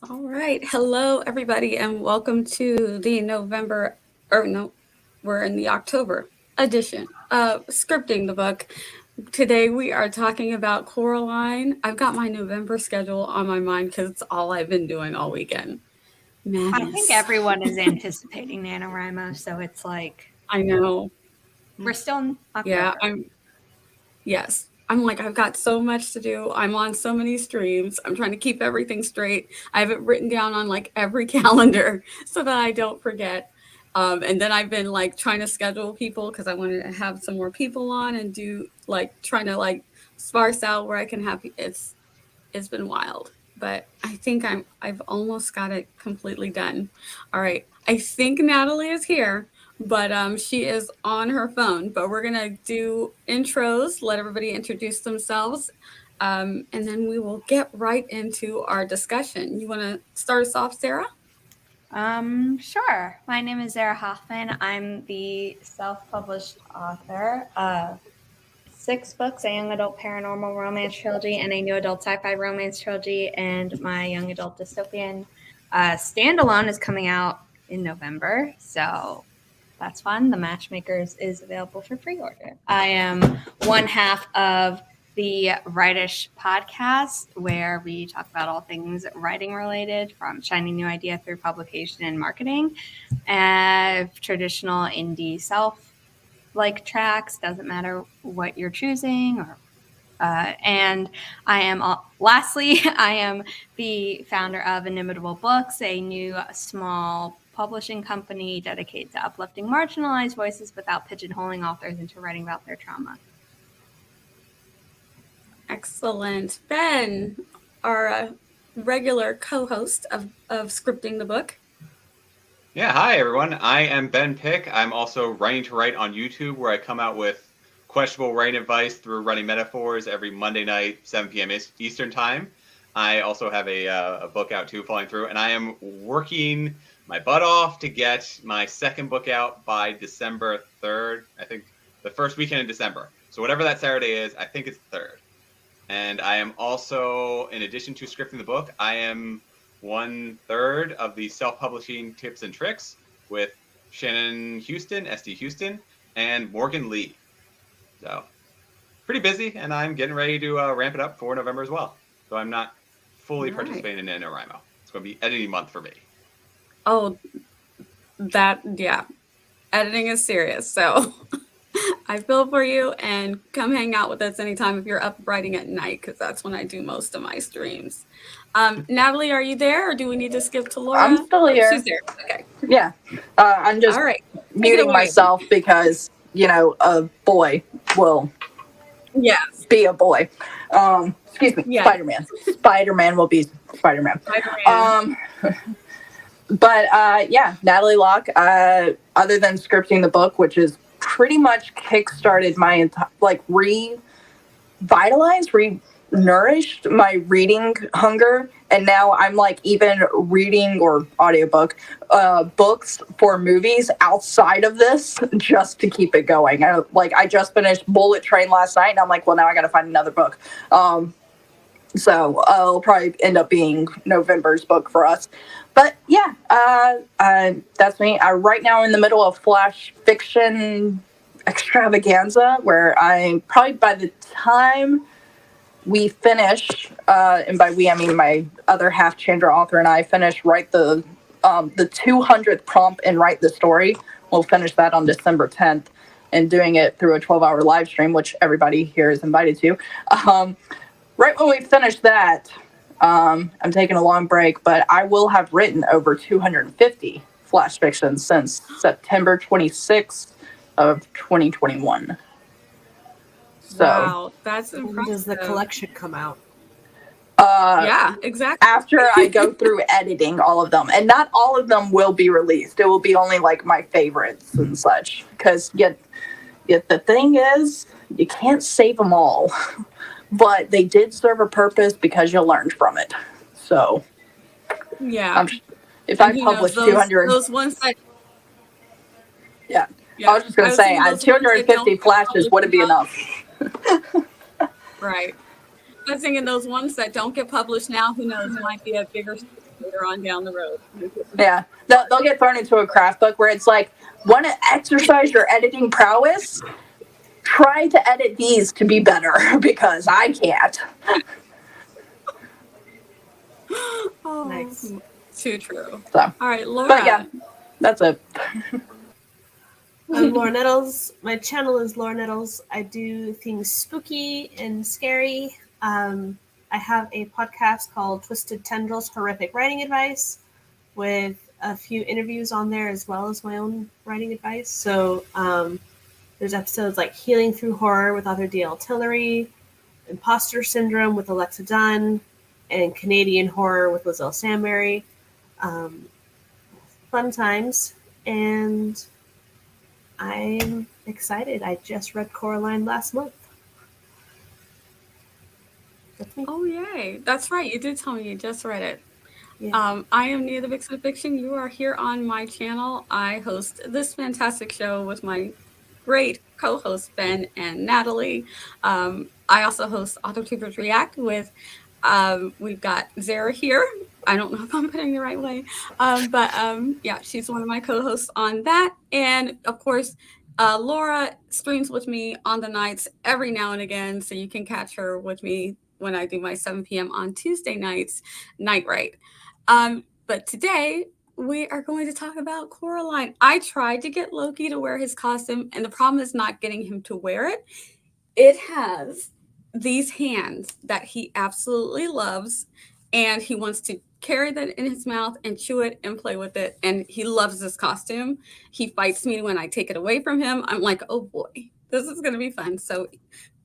All right. Hello, everybody, and welcome to the November, or no, we're in the October edition of Scripting the Book. Today we are talking about Coraline. I've got my November schedule on my mind because it's all I've been doing all weekend. I think Madness. everyone is anticipating NaNoWriMo, so it's like I know. we're still in Yeah, October. yes. I'm like, I've got so much to do. I'm on so many streams. I'm trying to keep everything straight. I have it written down on like every calendar so that I don't forget. And then I've been like trying to schedule people because I wanted to have some more people on and do like trying to like sparse out where I can have it's been wild. But I think I've almost got it completely done. All right. I think Natalie is here, but she is on her phone. But we're gonna do intros, let everybody introduce themselves, and then we will get right into our discussion. You want to start us off, Sarah? Sure. My name is Zara Hoffman. I'm the self-published author of 6 books, a young adult paranormal romance trilogy and a new adult sci-fi romance trilogy, and my young adult dystopian standalone is coming out in November. So that's fun. The Matchmakers is available for pre-order. I am one half of the Writish podcast, where we talk about all things writing related, from shining new idea through publication and marketing, and traditional indie self-like tracks. Doesn't matter what you're choosing, or and I am, lastly, I am the founder of Inimitable Books, a new small publishing company dedicated to uplifting marginalized voices without pigeonholing authors into writing about their trauma. Excellent, Ben, our regular co-host of Scripting the Book. Yeah, hi everyone. I am Ben Pick. I'm also Writing to Write on YouTube, where I come out with questionable writing advice through writing metaphors every Monday night, 7 p.m. Eastern Time. I also have a book out too, Falling Through, and I am working my butt off to get my second book out by December 3rd. I think the first weekend in December. So whatever that Saturday is, I think it's the 3rd. And I am also, in addition to scripting the book, I am 1/3 of the self-publishing tips and tricks with Shannon Houston, SD Houston, and Morgan Lee. So pretty busy, and I'm getting ready to ramp it up for November as well. So I'm not fully participating in NaNoWriMo. It's going to be editing month for me. Oh, yeah. Editing is serious. So I feel for you, and come hang out with us anytime if you're up writing at night, because that's when I do most of my streams. Natalie, are you there, or do we need to skip to Laura? I'm still here. She's there. Okay. Yeah. I'm just All right. muting myself because, a boy will Yes. be a boy. Excuse me. Yeah. Spider-Man. Spider-Man will be Spider-Man. Spider-Man. But Natalie Locke, other than scripting the book, which is pretty much kickstarted my entire, revitalized, nourished my reading hunger, and now I'm like even reading or audiobook books for movies outside of this just to keep it going. I just finished Bullet Train last night, and I'm like, well, now I gotta find another book. So it'll probably end up being November's book for us. But yeah, that's me. I'm right now in the middle of Flash Fiction extravaganza, where I'm probably, by the time we finish, and by we I mean my other half, Chandra author, and I write the 200th prompt and write the story. We'll finish that on December 10th, and doing it through a 12-hour live stream, which everybody here is invited to. Right when we finish that, I'm taking a long break, but I will have written over 250 flash fiction since September 26th of 2021. So, wow, that's impressive. When does the collection come out? Yeah, exactly. After I go through editing all of them, and not all of them will be released. It will be only like my favorites and such. Because yet the thing is, you can't save them all. But they did serve a purpose because you learned from it. So, yeah. If I publish 200, those ones that, yeah. I was just going to say, 250 flashes wouldn't be enough. Right. I was thinking those ones that don't get published now, who knows, might be a bigger later on down the road. Yeah, they'll get thrown into a craft book where it's like, want to exercise your editing prowess? Try to edit these to be better because I can't. Oh, Nice. too true. So, All right, Laura. but yeah, that's it. I'm Laura Nettles. My channel is Laura Nettles. I do things spooky and scary. I have a podcast called Twisted Tendrils Horrific Writing Advice with a few interviews on there as well as my own writing advice. So there's episodes like Healing Through Horror with author D.L. Tillery, Imposter Syndrome with Alexa Dunn, and Canadian Horror with Lizelle Samberry. Fun times. And I'm excited. I just read Coraline last month. That's me. Oh, yay. That's right. You did tell me you just read it. Yeah. I am Nia the Vixen of Fiction. You are here on my channel. I host this fantastic show with my great co-hosts, Ben and Natalie. I also host AutoTubers React with, we've got Zara here. I don't know if I'm putting it the right way. But yeah, she's one of my co-hosts on that. And of course, Laura streams with me on the nights every now and again. So you can catch her with me when I do my 7 p.m. on Tuesday nights, Night Right. But today we are going to talk about Coraline. I tried to get Loki to wear his costume, and the problem is not getting him to wear it. It has these hands that he absolutely loves, and he wants to carry that in his mouth and chew it and play with it. And he loves this costume. He fights me when I take it away from him. I'm like, oh boy, this is going to be fun. So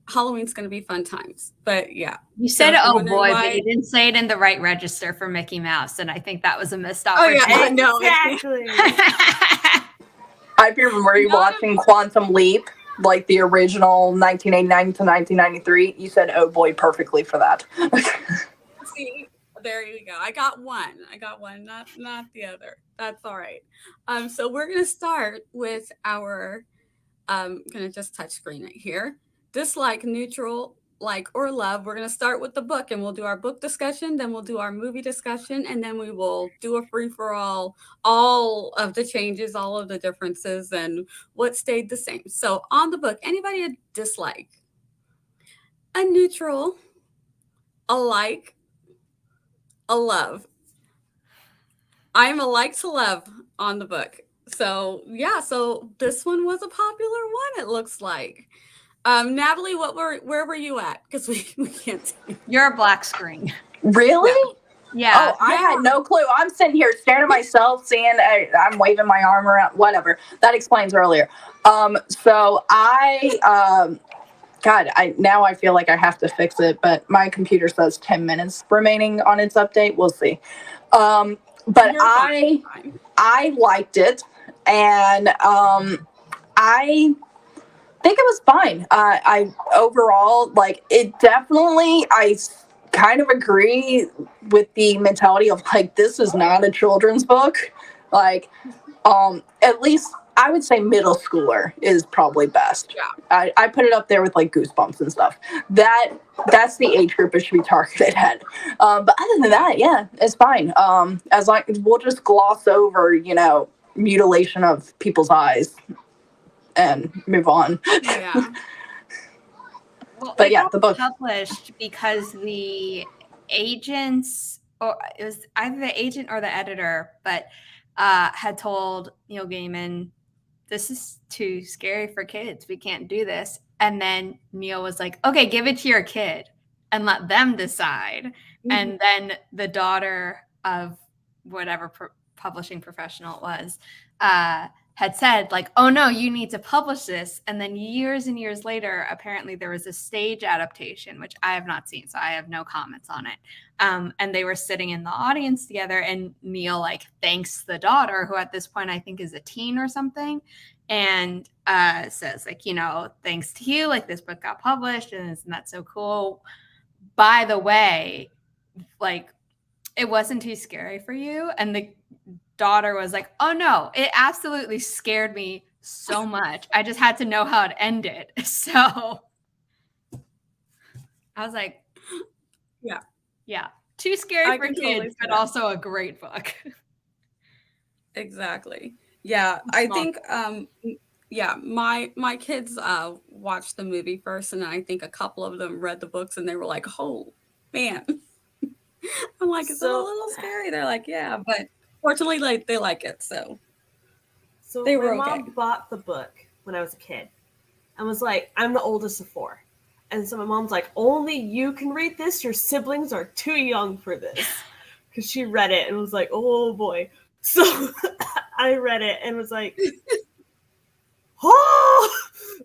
Halloween's going to be fun times. But yeah. You said, so oh boy, but you didn't say it in the right register for Mickey Mouse. And I think that was a missed Oh, yeah. opportunity. No, Exactly. I remember rewatching Quantum Leap, like the original 1989 to 1993. You said, oh boy, perfectly for that. See, there you go. I got one, not the other. That's all right. So we're going to start with our, going to just touch screen it here. Dislike, neutral, like, or love. We're going to start with the book, and we'll do our book discussion, then we'll do our movie discussion, and then we will do a free-for-all, all of the changes, all of the differences, and what stayed the same. So on the book, anybody a dislike? A neutral, a like, a love. I'm a like to love on the book. So yeah, so this one was a popular one, it looks like. Natalie, where were you at? Because we can't see. You're a black screen. Really? Yeah. Oh, I had no clue. I'm sitting here staring at myself, seeing I'm waving my arm around. Whatever. That explains earlier. So now I feel like I have to fix it, but my computer says 10 minutes remaining on its update. We'll see. But I liked it, and I think it was fine. I overall, like, it definitely, I kind of agree with the mentality of, like, this is not a children's book. Like, at least I would say middle schooler is probably best. Yeah. I put it up there with, like, Goosebumps and stuff. That's the age group it should be targeted at. But other than that, yeah, it's fine. As like, we'll just gloss over, mutilation of people's eyes and move on. Yeah. Well, But it yeah, got the book published because the agents, or it was either the agent or the editor, but had told Neil Gaiman, this is too scary for kids. We can't do this. And then Neil was like, okay, give it to your kid and let them decide. Mm-hmm. And then the daughter of whatever publishing professional it was, had said, like, oh no, you need to publish this. And then years and years later, apparently there was a stage adaptation, which I have not seen, so I have no comments on it. And they were sitting in the audience together, and Neil, like, thanks the daughter, who at this point I think is a teen or something, and says, like, thanks to you, like, this book got published, and isn't that so cool? By the way, like, it wasn't too scary for you. And the daughter was like, oh no, it absolutely scared me so much. I just had to know how it ended. So I was like, yeah, Too scary I for can kids, totally see but that. also a great book. Exactly. Yeah, I think yeah, my kids watched the movie first, and I think a couple of them read the books, and they were like, "Oh man." I'm like, "Is it a So- little scary?" They're like, "Yeah," but fortunately, like they like it, so So they my were mom okay. bought the book when I was a kid and was like, I'm the oldest of 4. And so my mom's like, only you can read this. Your siblings are too young for this. Because she read it and was like, oh boy. So I read it and was like, oh,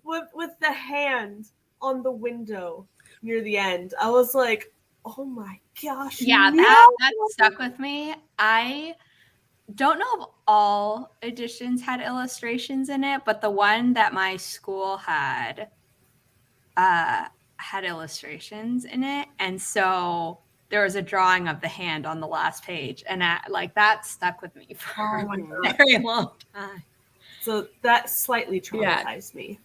with the hand on the window near the end. I was like, oh my gosh. Yeah, no! that stuck with me. I don't know if all editions had illustrations in it, but the one that my school had illustrations in it, and so there was a drawing of the hand on the last page, and that stuck with me for Oh my a very long time. So that slightly Yeah. traumatized me.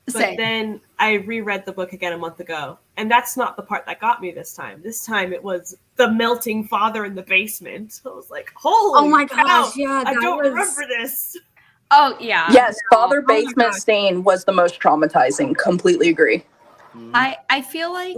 But Same. then I reread the book again a month ago, and that's not the part that got me this time. This time it was the melting father in the basement. I was like, holy Oh my cow, gosh, yeah, I that don't was remember this. Oh yeah. Yes, Father my Basement gosh. scene was the most traumatizing. Completely agree. I feel like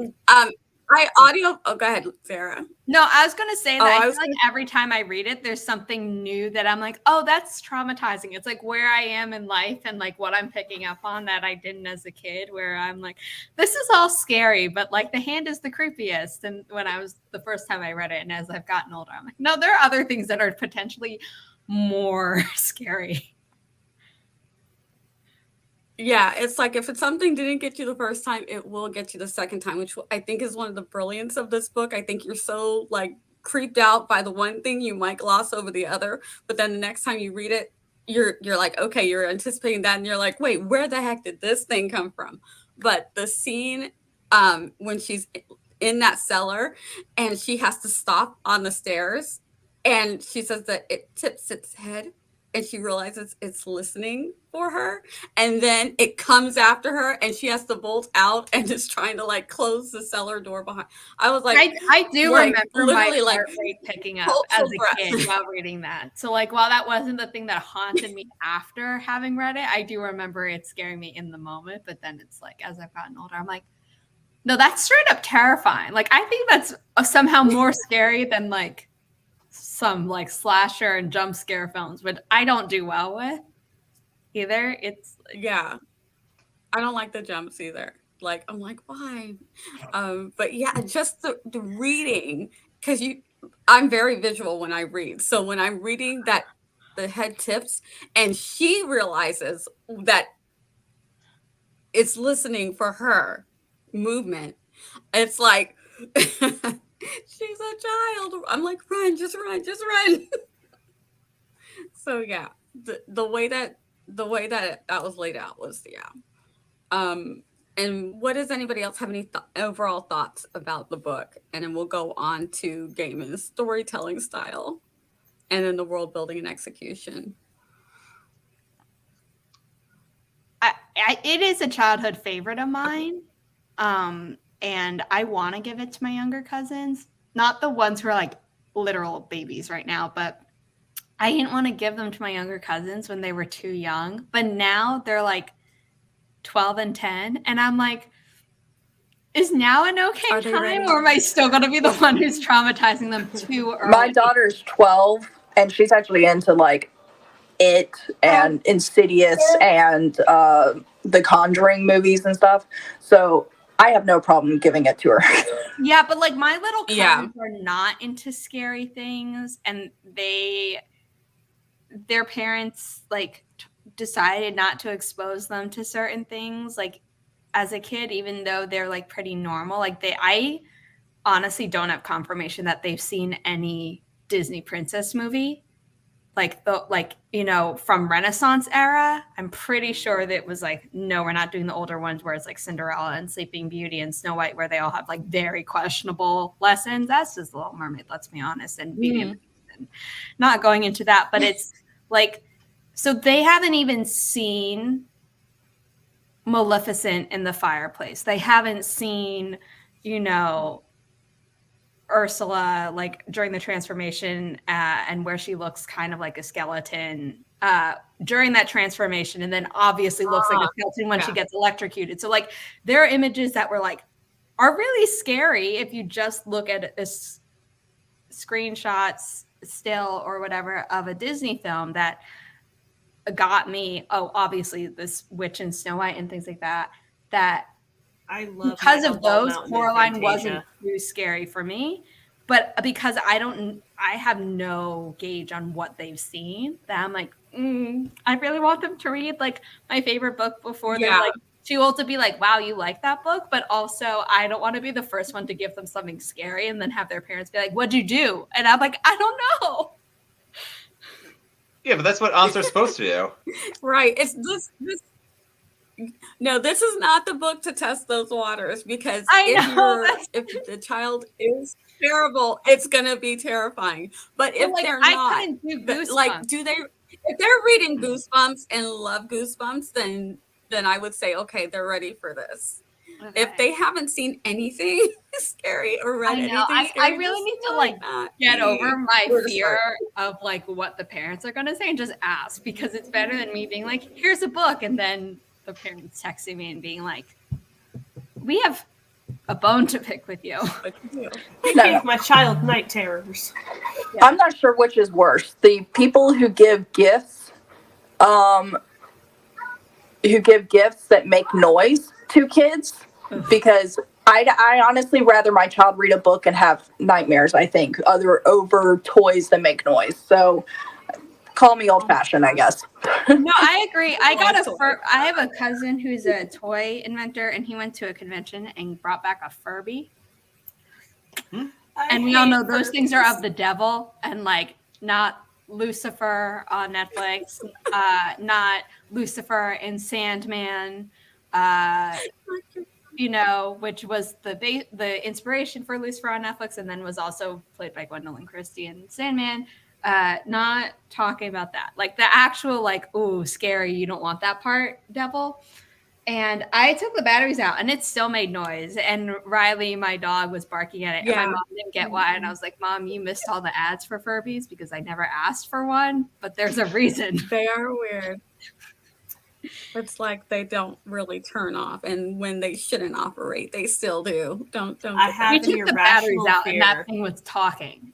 Oh, go ahead, Sarah. no, I was gonna say that Oh, I I feel was like every time I read it, there's something new that I'm like, oh, that's traumatizing. It's like where I am in life and like what I'm picking up on that I didn't as a kid, where I'm like, this is all scary, but like the hand is the creepiest. And when I was the first time I read it, and as I've gotten older, I'm like, no, there are other things that are potentially more scary. Yeah, it's like if it's something didn't get you the first time, it will get you the second time, which I think is one of the brilliance of this book. I think you're so like creeped out by the one thing, you might gloss over the other, but then the next time you read it, you're like, okay, you're anticipating that, and you're like, wait, where the heck did this thing come from? But the scene when she's in that cellar and she has to stop on the stairs, and she says that it tips its head, and she realizes it's listening for her, and then it comes after her and she has to bolt out and is trying to like close the cellar door behind. I was like, I do like, remember my literally, like, heart rate picking up hold as your a breath. kid while reading that. So like while that wasn't the thing that haunted me after having read it, I do remember it scaring me in the moment. But then it's like as I've gotten older, I'm like, no, that's straight up terrifying. Like I think that's somehow more scary than like some like slasher and jump scare films, which I don't do well with either. It's Yeah, I don't like the jumps either. Like, I'm like, why? But yeah, just the reading, because I'm very visual when I read. So when I'm reading that the head tips and she realizes that it's listening for her movement, it's like she's a child. I'm like, run, just run, just run. So yeah, the way that that was laid out was, yeah. And what does anybody else have any overall thoughts about the book? And then we'll go on to Gaiman's storytelling style, and then the world building and execution. it is a childhood favorite of mine. And I want to give it to my younger cousins, not the ones who are like literal babies right now, but I didn't want to give them to my younger cousins when they were too young. But now they're like 12 and 10. And I'm like, is now an okay Are they time? ready? Or am I still going to be the one who's traumatizing them too early? My daughter's 12, and she's actually into like It and Insidious and the Conjuring movies and stuff. So I have no problem giving it to her. Yeah, but like my little cousins Yeah. are not into scary things, and their parents like decided not to expose them to certain things like as a kid, even though they're like pretty normal. Like I honestly don't have confirmation that they've seen any Disney princess movie. Like from Renaissance era, I'm pretty sure that it was like, no, we're not doing the older ones where it's like Cinderella and Sleeping Beauty and Snow White, where they all have like very questionable lessons. That's just The Little Mermaid, let's be honest, and Beauty and the Beast, and not going into that, but it's like, so they haven't even seen Maleficent in the fireplace. They haven't seen, Ursula, like during the transformation, and where she looks kind of like a skeleton during that transformation, and then obviously looks like a skeleton when she gets electrocuted. So like there are images that were like are really scary if you just look at this screenshots still or whatever of a Disney film that got me. Oh, obviously this Witch and Snow White and things like that. That I love because of those, Mountain and Coraline Fantasia. wasn't too scary for me. But because I have no gauge on what they've seen, that I'm like, I really want them to read like my favorite book before they're like too old to be like, wow, you like that book? But also I don't want to be the first one to give them something scary and then have their parents be like, what'd you do? And I'm like, I don't know. Yeah, but that's what aunts are supposed to do. Right. It's this. No, this is not the book to test those waters, because if the child is terrible, it's gonna be terrifying. But if like, they're I not, couldn't do Goosebumps. like, if they're reading Goosebumps and love Goosebumps, then I would say, okay, they're ready for this. Okay. If they haven't seen anything scary or read anything scary, I really need to like get over my fear of like what the parents are gonna say and just ask, because it's better than me being like, here's a book, and then the parents texting me and being like, we have a bone to pick with you. I gave my child night terrors. Yeah. I'm not sure which is worse. The people who give gifts that make noise to kids, because I honestly rather my child read a book and have nightmares, I think, over toys that make noise. So call me old-fashioned, I guess. No, I agree. I have a cousin who's a toy inventor, and he went to a convention and brought back a Furby. And we all know those things are of the devil, and like not Lucifer on Netflix, not Lucifer in Sandman, which was the inspiration for Lucifer on Netflix, and then was also played by Gwendolyn Christie in Sandman. Not talking about that, like the actual like, ooh, scary, you don't want that part devil. And I took the batteries out and it still made noise, and Riley, my dog, was barking at it, and my mom didn't get why, and I was like, Mom, you missed all the ads for Furbies because I never asked for one, but there's a reason. They are weird. It's like they don't really turn off, and when they shouldn't operate, they still do. Don't. We took the batteries out, and that thing was talking.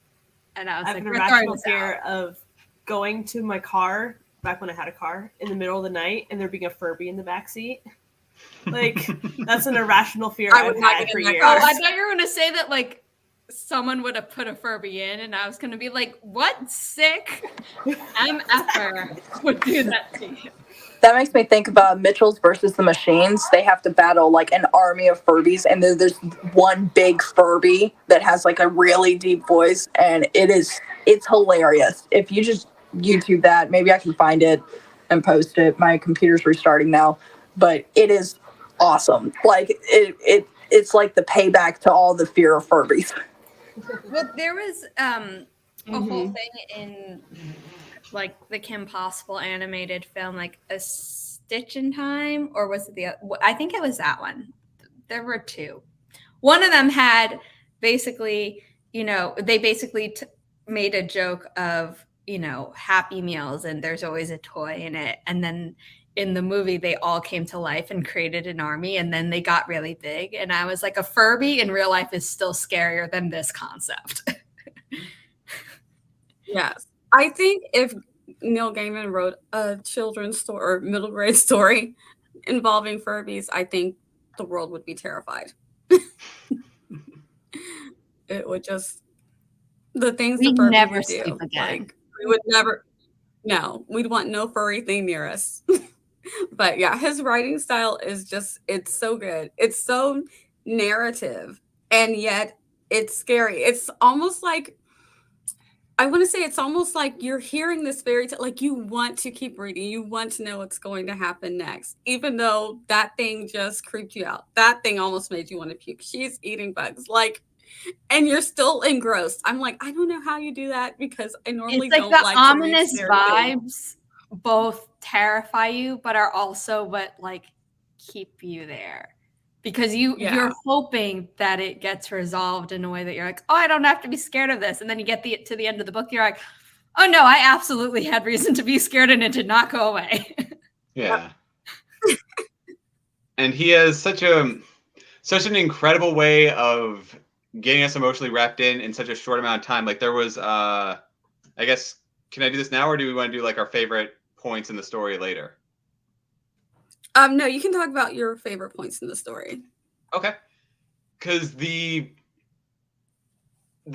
And I was like, an irrational fear of going to my car back when I had a car in the middle of the night and there being a Furby in the backseat. Like, that's an irrational fear I've had for years. Oh, I thought you were going to say that, like, someone would have put a Furby in, and I was going to be like, what sick MFer would do that to you? That makes me think about Mitchell's versus the Machines. They have to battle like an army of Furbies, and there's one big Furby that has like a really deep voice, and it's hilarious. If you just YouTube that, maybe I can find it and post it. My computer's restarting now, but it is awesome. Like it's like the payback to all the fear of Furbies. Well, there was a whole thing in like the Kim Possible animated film, like A Stitch in Time, or was it I think it was that one. There were two. One of them had basically, they basically made a joke of, Happy Meals, and there's always a toy in it. And then in the movie, they all came to life and created an army, and then they got really big. And I was like, a Furby in real life is still scarier than this concept. Yes. I think if Neil Gaiman wrote a children's story or middle grade story involving Furbies, I think the world would be terrified. It would just, the things We'd the Furbies never would sleep do, again. like, we would never, no, we'd want no furry thing near us. But yeah, his writing style is just, it's so good. It's so narrative, and yet it's scary. It's almost like, I want to say it's almost like you're hearing this fairy tale, like you want to keep reading. You want to know what's going to happen next, even though that thing just creeped you out. That thing almost made you want to puke. She's eating bugs, like, and you're still engrossed. I'm like, I don't know how you do that, because I normally it's like don't the like ominous to read vibes both terrify you, but are also what like keep you there. because you're hoping that it gets resolved in a way that you're like, oh, I don't have to be scared of this. And then you get to the end of the book, you're like, oh no, I absolutely had reason to be scared and it did not go away. Yeah. And he has such an incredible way of getting us emotionally wrapped in such a short amount of time. Like there was, I guess, can I do this now or do we want to do like our favorite points in the story later? No, you can talk about your favorite points in the story. Okay. Because the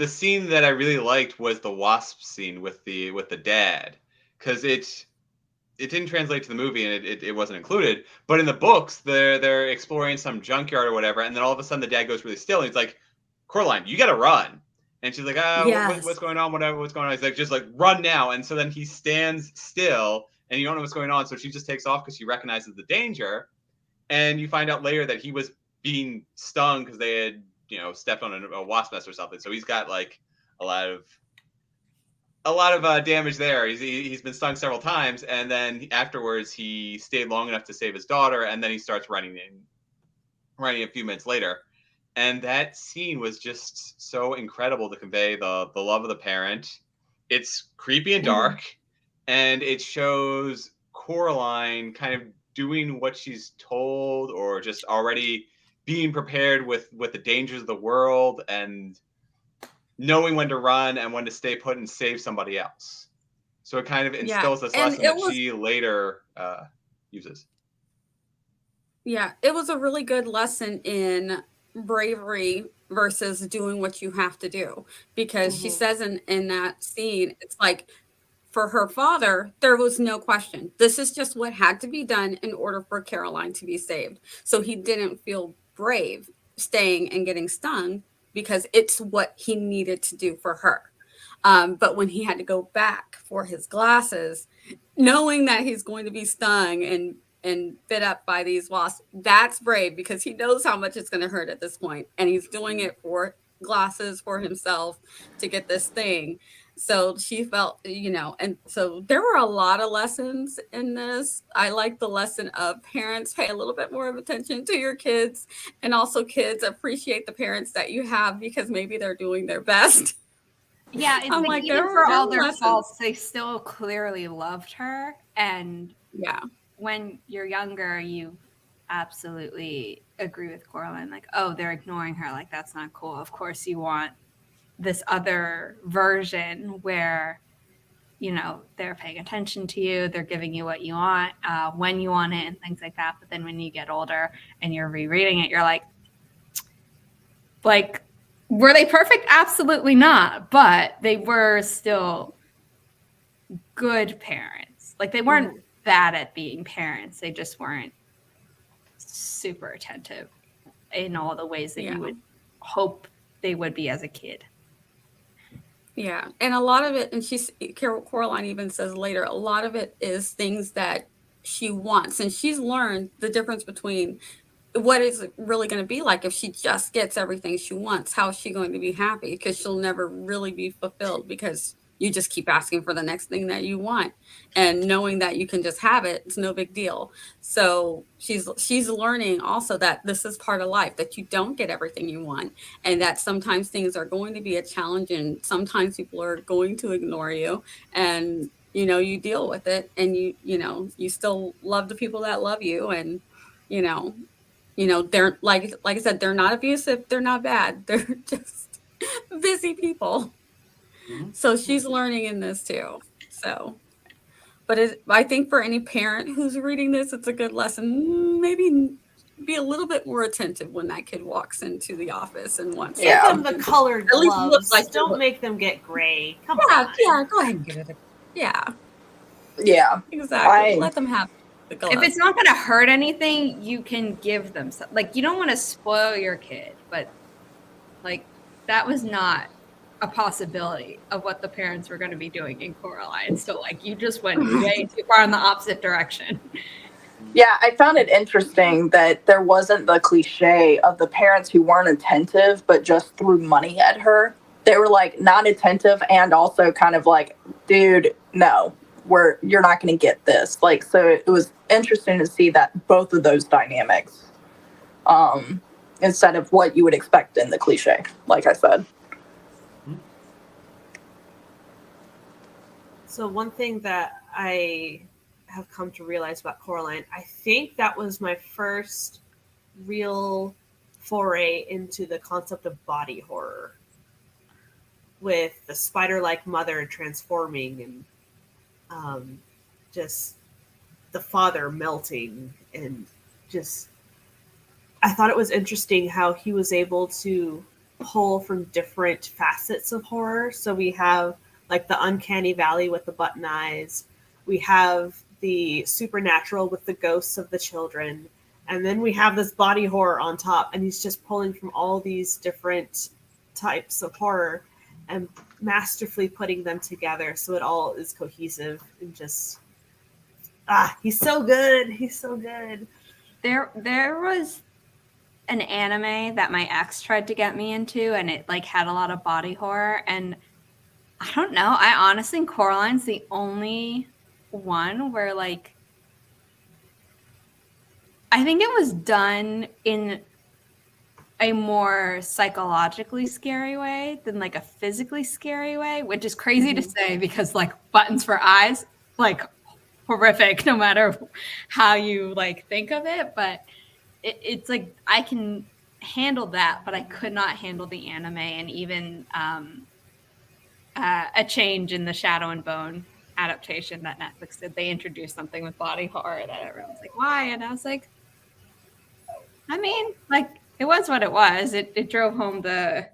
scene that I really liked was the wasp scene with the dad. Because it didn't translate to the movie and it wasn't included. But in the books, they're exploring some junkyard or whatever, and then all of a sudden the dad goes really still and he's like, Coraline, you gotta run. And she's like, what's going on? What's going on? He's like, just like run now. And so then he stands still and you don't know what's going on. So she just takes off because she recognizes the danger. And you find out later that he was being stung because they had, stepped on a wasp nest or something. So he's got like a lot of damage there. He's been stung several times. And then afterwards he stayed long enough to save his daughter. And then he starts running a few minutes later. And that scene was just so incredible to convey the love of the parent. It's creepy and dark, and it shows Coraline kind of doing what she's told or just already being prepared with the dangers of the world and knowing when to run and when to stay put and save somebody else. So it kind of instills this lesson that she later uses. Yeah, it was a really good lesson in bravery versus doing what you have to do, because she says in that scene, it's like for her father there was no question, this is just what had to be done in order for Caroline to be saved. So he didn't feel brave staying and getting stung because it's what he needed to do for her. But when he had to go back for his glasses, knowing that he's going to be stung and bit up by these wasps, that's brave because he knows how much it's going to hurt at this point, and he's doing it for glasses for himself to get this thing. So she felt, and so there were a lot of lessons in this. I like the lesson of parents pay a little bit more of attention to your kids, and also kids appreciate the parents that you have because maybe they're doing their best. Yeah, it's like even for all their faults, they still clearly loved her. And yeah, when you're younger, you absolutely agree with Coraline. Like, oh, they're ignoring her. Like, that's not cool. Of course, you want this other version where, they're paying attention to you. They're giving you what you want when you want it and things like that. But then when you get older and you're rereading it, you're like, were they perfect? Absolutely not. But they were still good parents. Like, they weren't bad at being parents. They just weren't super attentive in all the ways that you would hope they would be as a kid. Yeah, and a lot of it, and Coraline even says later, a lot of it is things that she wants, and she's learned the difference between what is it really going to be like if she just gets everything she wants. How is she going to be happy? Because she'll never really be fulfilled because you just keep asking for the next thing that you want, and knowing that you can just have it, it's no big deal. So she's learning also that this is part of life, that you don't get everything you want, and that sometimes things are going to be a challenge, and sometimes people are going to ignore you, and you deal with it, and you still love the people that love you, and they're like I said, they're not abusive, they're not bad, they're just busy people. So she's learning in this too. So, but I think for any parent who's reading this, it's a good lesson. Maybe be a little bit more attentive when that kid walks into the office and wants. Give them the colored gloves. Don't make them get gray. Come on. Yeah, go ahead and get it. Yeah. Yeah. Exactly. Let them have the gloves. If it's not going to hurt anything, you can give them some. Like, you don't want to spoil your kid, but that was not a possibility of what the parents were going to be doing in Coraline. So you just went way too far in the opposite direction. Yeah, I found it interesting that there wasn't the cliche of the parents who weren't attentive but just threw money at her. They were not attentive and also kind of dude, no, you're not going to get this. So it was interesting to see that both of those dynamics. instead of what you would expect in the cliche, like I said. So one thing that I have come to realize about Coraline, I think that was my first real foray into the concept of body horror, with the spider-like mother transforming and just the father melting, and just I thought it was interesting how he was able to pull from different facets of horror. So we have like the uncanny valley with the button eyes, we have the supernatural with the ghosts of the children, and then we have this body horror on top, and he's just pulling from all these different types of horror and masterfully putting them together so it all is cohesive and just he's so good. He's so good. There was an anime that my ex tried to get me into, and it like had a lot of body horror, and I don't know. I honestly think Coraline's the only one where like I think it was done in a more psychologically scary way than like a physically scary way, which is crazy to say because like buttons for eyes, like horrific no matter how you like think of it, but it's like I can handle that, but I could not handle the anime, and even a change in the Shadow and Bone adaptation that Netflix did. They introduced something with body horror that everyone was like, why? And I was like, I mean, like it was what it was. It drove home the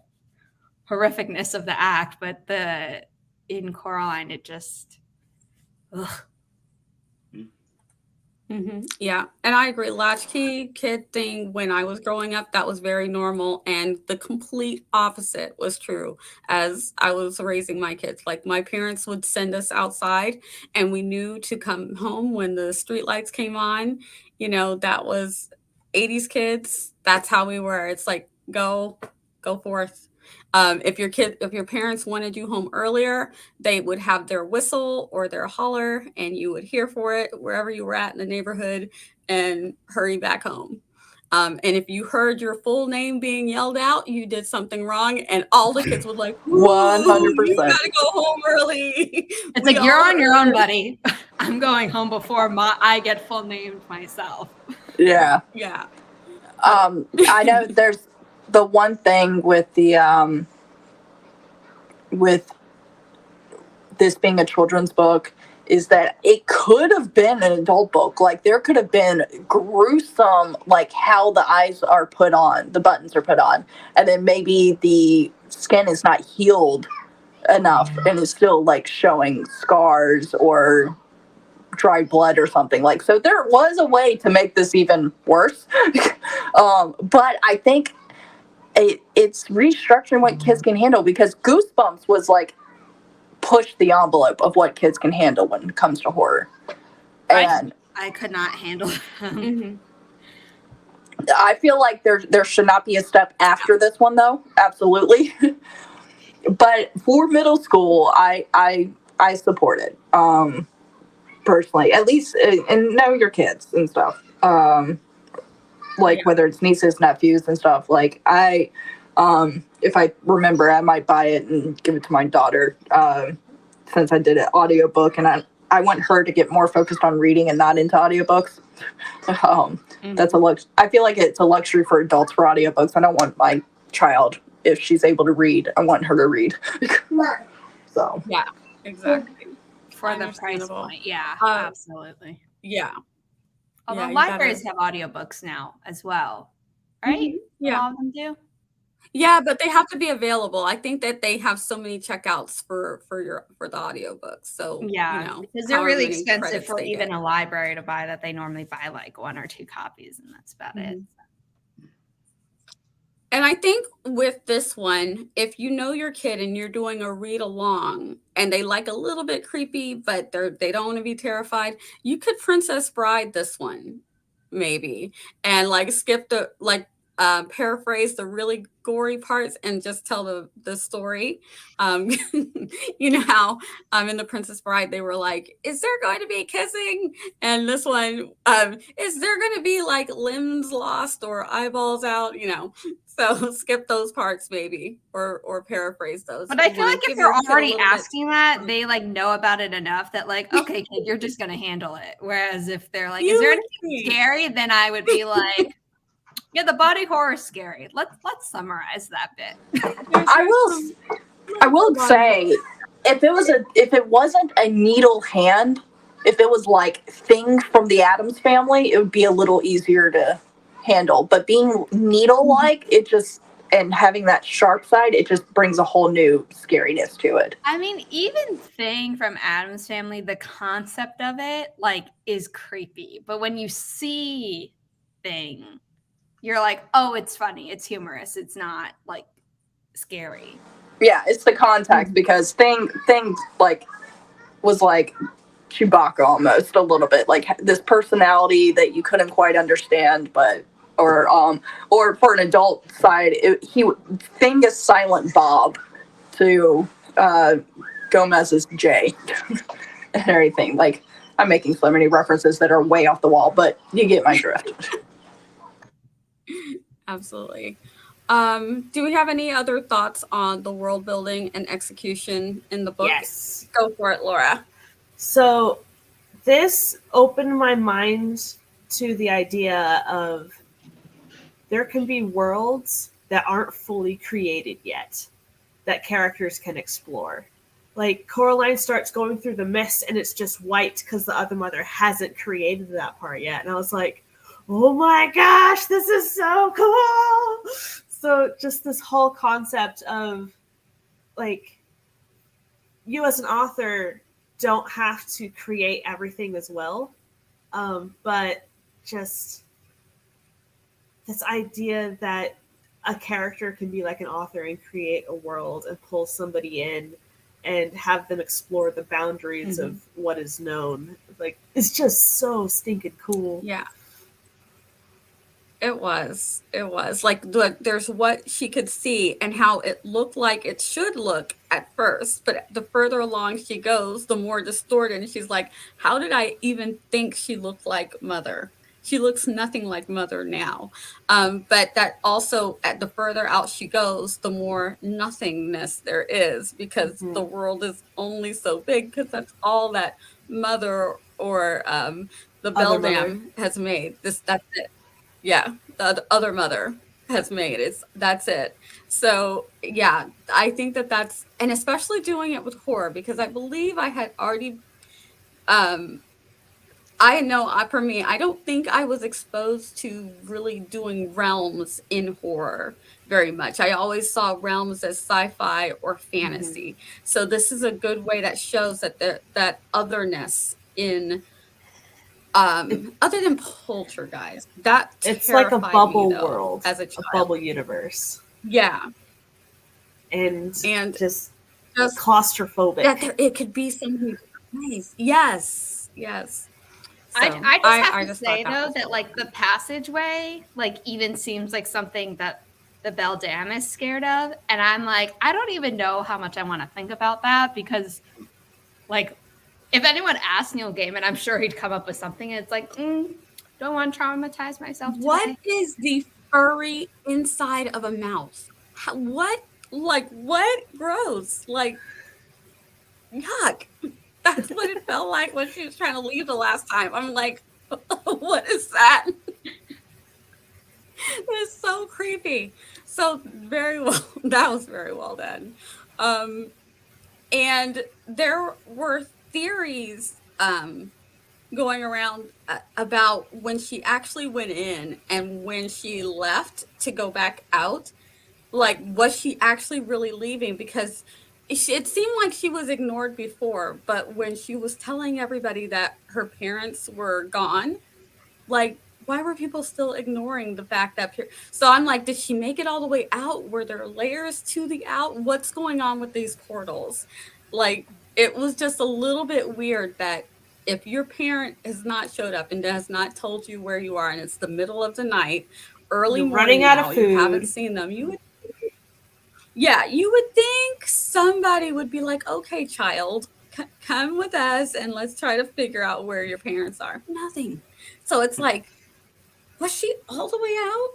horrificness of the act, but in Coraline, it just ugh. Yeah, and I agree. Latchkey kid thing when I was growing up, that was very normal, and the complete opposite was true as I was raising my kids. Like my parents would send us outside, and we knew to come home when the street lights came on. That was 80s kids. That's how we were. It's like go forth. If your parents wanted you home earlier, they would have their whistle or their holler, and you would hear for it wherever you were at in the neighborhood and hurry back home. And if you heard your full name being yelled out, you did something wrong, and all the kids would like, 100%. You gotta go home early. It's like you're on your own, buddy. I'm going home before I get full named myself. Yeah. Yeah. I know there's the one thing with the with this being a children's book is that it could have been an adult book. Like there could have been gruesome, like how the eyes are put on, the buttons are put on, and then maybe the skin is not healed enough and is still like showing scars or dry blood or something. Like, so there was a way to make this even worse. But I think it's restructuring what kids can handle, because Goosebumps was like push the envelope of what kids can handle when it comes to horror. And I could not handle them. I feel like there should not be a step after this one, though. Absolutely. But for middle school, I support it. Personally, at least, and know your kids and stuff. Whether it's nieces, nephews, and stuff. Like if I remember, I might buy it and give it to my daughter. Since I did an audiobook, and I want her to get more focused on reading and not into audiobooks. That's I feel like it's a luxury for adults for audiobooks. I don't want my child, if she's able to read, I want her to read. So yeah, exactly. For the price point, yeah, absolutely. Yeah. Although libraries have audiobooks now as well, right? Yeah. All of them do. Yeah, but they have to be available. I think that they have so many checkouts for the audiobooks. So because they're really expensive for even a library to buy, that they normally buy like 1 or 2 copies, and that's about it. And I think with this one, if you know your kid and you're doing a read along and they like a little bit creepy, but they don't want to be terrified, you could Princess Bride this one, maybe, and like skip paraphrase the really gory parts and just tell the story. Um, you know how in The Princess Bride they were like, "Is there going to be kissing?" And this one, is there going to be like limbs lost or eyeballs out? You know, so skip those parts maybe, or paraphrase those. But I feel like if Give you're your kid a already little bit- asking that, they like know about it enough that like, okay, kid, you're just gonna handle it. Whereas if they're like, is there anything Beauty. scary? Then I would be like, yeah, the body horror is scary. Let's summarize that bit. I will say, if it wasn't a needle hand, if it was like things from the Addams family, it would be a little easier to handle. But being needle like, it just, and having that sharp side, it just brings a whole new scariness to it. I mean, even Thing from Addams Family, the concept of it like is creepy. But when you see Thing, you're like, oh, it's funny, it's humorous, it's not like scary. Yeah, it's the context, because thing like was like Chewbacca almost a little bit, like this personality that you couldn't quite understand, but or for an adult side, Thing is Silent Bob to Gomez's Jay and everything. Like, I'm making so many references that are way off the wall, but you get my drift. Absolutely. Do we have any other thoughts on the world building and execution in the book? Yes. Go for it, Laura. So this opened my mind to the idea of there can be worlds that aren't fully created yet that characters can explore. Like Coraline starts going through the mist and it's just white because the other mother hasn't created that part yet. And I was like, oh my gosh, this is so cool. So just this whole concept of like, you as an author don't have to create everything as well. But just this idea that a character can be like an author and create a world and pull somebody in and have them explore the boundaries of what is known. Like, it's just so stinking cool. Yeah. It was like there's what she could see and how it looked like it should look at first, but the further along she goes, the more distorted. And she's like, how did I even think she looked like Mother? She looks nothing like Mother now. But that also, at the further out she goes, the more nothingness there is, because the world is only so big, because that's all that Mother or the Beldam has made. That's it. Yeah, the other mother has made. That's it. So yeah, I think that's, and especially doing it with horror, because I believe I had already, I know for me, I don't think I was exposed to really doing realms in horror very much. I always saw realms as sci-fi or fantasy. So this is a good way that shows that that otherness in other than Poltergeist, that it's like a bubble me, though, world, as a child. bubble universe. Yeah, and just just claustrophobic. That it could be something nice. Yes. So, I just have to say though that like the passageway like even seems like something that the Beldam is scared of, and I'm like, I don't even know how much I want to think about that, because like, if anyone asked Neil Gaiman, I'm sure he'd come up with something. And it's like, don't want to traumatize myself today. What is the furry inside of a mouse? What gross? Like, yuck. That's what it felt like when she was trying to leave the last time. I'm like, what is that? It's so creepy. So very well. That was very well done. And there were theories going around about when she actually went in and when she left to go back out. Like, was she actually really leaving? Because it seemed like she was ignored before, but when she was telling everybody that her parents were gone, like, why were people still ignoring the fact that so I'm like, did she make it all the way out? Were there layers to the out? What's going on with these portals? Like, it was just a little bit weird that if your parent has not showed up and has not told you where you are, and it's the middle of the night, early You're morning running out now, of you haven't food. seen them. You would think somebody would be like, okay, child, come with us and let's try to figure out where your parents are. Nothing. So it's like, was she all the way out?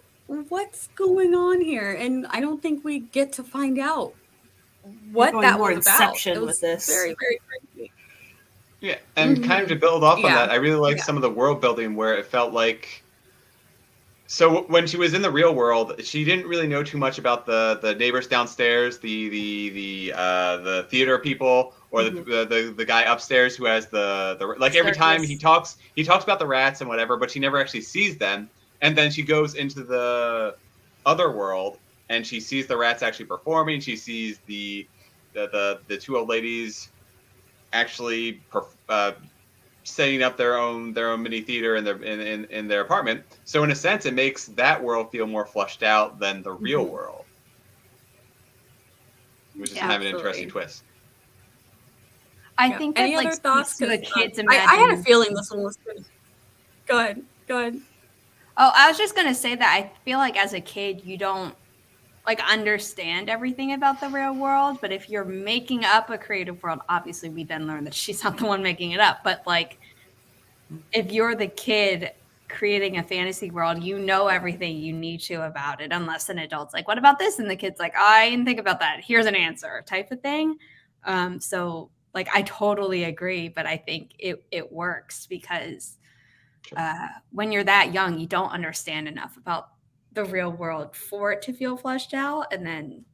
What's going on here? And I don't think we get to find out You're what going that more was about. It Inception with was this. very, very crazy. Yeah, and kind of to build off on Yeah. that, I really like some of the world building where it felt like. So when she was in the real world, she didn't really know too much about the neighbors downstairs, the theater people, or the guy upstairs who has the like every time he talks about the rats and whatever, but she never actually sees them. And then she goes into the other world and she sees the rats actually performing. She sees the two old ladies actually setting up their own mini theater in their apartment. So in a sense, it makes that world feel more fleshed out than the real world, which is kind of an interesting twist. I think Any that other thoughts? speaks to a kid's I imagination. had a feeling this one was good. Go ahead. Oh, I was just gonna say that I feel like as a kid you don't like understand everything about the real world, but if you're making up a creative world, obviously we then learn that she's not the one making it up. But like, if you're the kid creating a fantasy world, you know everything you need to about it, unless an adult's like, "What about this?" and the kid's like, "I didn't think about that. Here's an answer," type of thing. So like, I totally agree, but I think it works because when you're that young, you don't understand enough about the real world for it to feel fleshed out. And then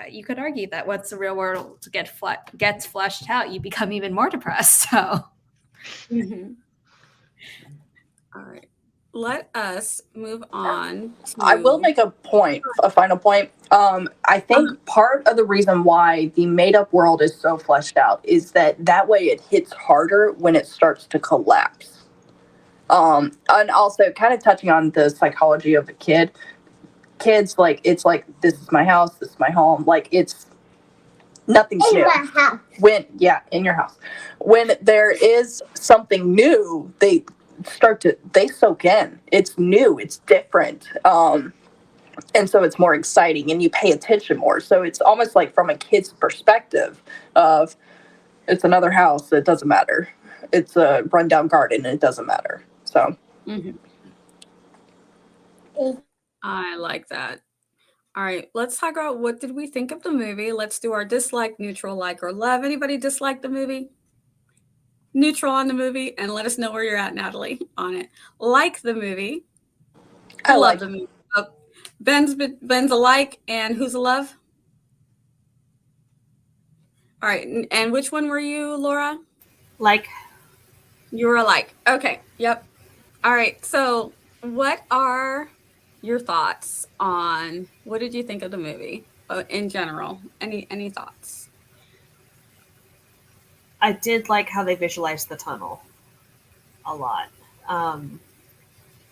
you could argue that once the real world gets fleshed out, you become even more depressed. So, All right, let us move on. I will make a final point. I think part of the reason why the made-up world is so fleshed out is that way it hits harder when it starts to collapse. And also kind of touching on the psychology of a kid. Kids, like, it's like, this is my house, this is my home. Like, it's nothing's new. In your house. When there is something new, they soak in. It's new, it's different. And so it's more exciting and you pay attention more. So it's almost like from a kid's perspective of, it's another house, it doesn't matter. It's a rundown garden, and it doesn't matter. So. I like that. All right, let's talk about what did we think of the movie. Let's do our dislike, neutral, like, or love. Anybody dislike the movie? Neutral on the movie, and let us know where you're at, Natalie, on it. Like the movie. I love the movie. Ben's a like, and who's a love? All right, and which one were you, Laura? Like. You were a like. Okay, yep. All right, so what are your thoughts on, what did you think of the movie in general? Any thoughts? I did like how they visualized the tunnel a lot.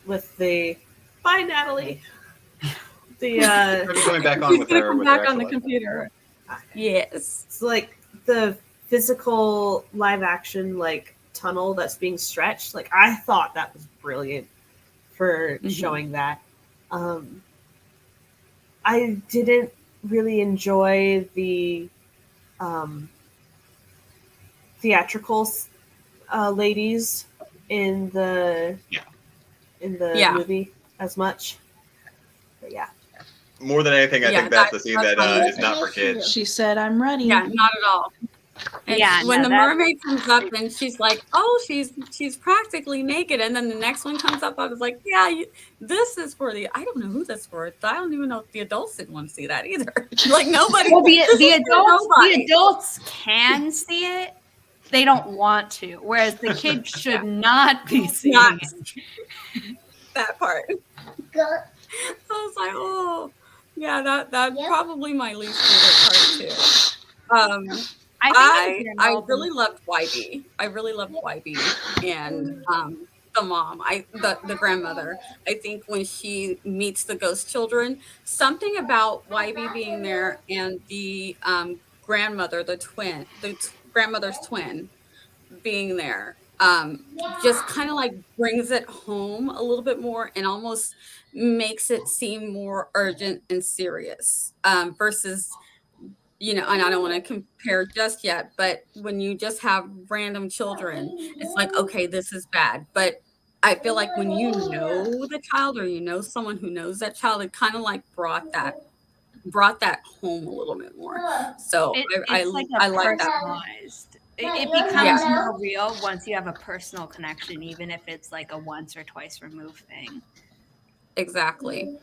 With the bye Natalie. The coming back on with her. Come back on the computer. Yes. It's like the physical live action like tunnel that's being stretched. Like, I thought that was brilliant for showing that. I didn't really enjoy the theatrical ladies in the movie as much. But yeah. More than anything, I think that's the scene that is not for kids. She said, "I'm ready." Yeah, not at all. And when the mermaid comes up and she's like, "Oh, she's practically naked," and then the next one comes up, I was like, "Yeah, this is for the." I don't know who that's for. I don't even know if the adults didn't want to see that either. Like, nobody. Well, the adults can see it. They don't want to, whereas the kids should not be seeing it. That part. I was like, oh, yeah, that's probably my least favorite part too. I really loved YB. I really loved YB and the mom, the grandmother. I think when she meets the ghost children, something about YB being there and the grandmother, the grandmother's twin being there. just kind of like brings it home a little bit more and almost makes it seem more urgent and serious, versus, and I don't want to compare just yet, but when you just have random children, it's like, okay, this is bad. But I feel like when you know the child, or someone who knows that child, it kind of like brought that home a little bit more. So It's like I a like that. personalized. It Yeah, becomes more real once you have a personal connection, even if it's like a once or twice removed thing. exactly.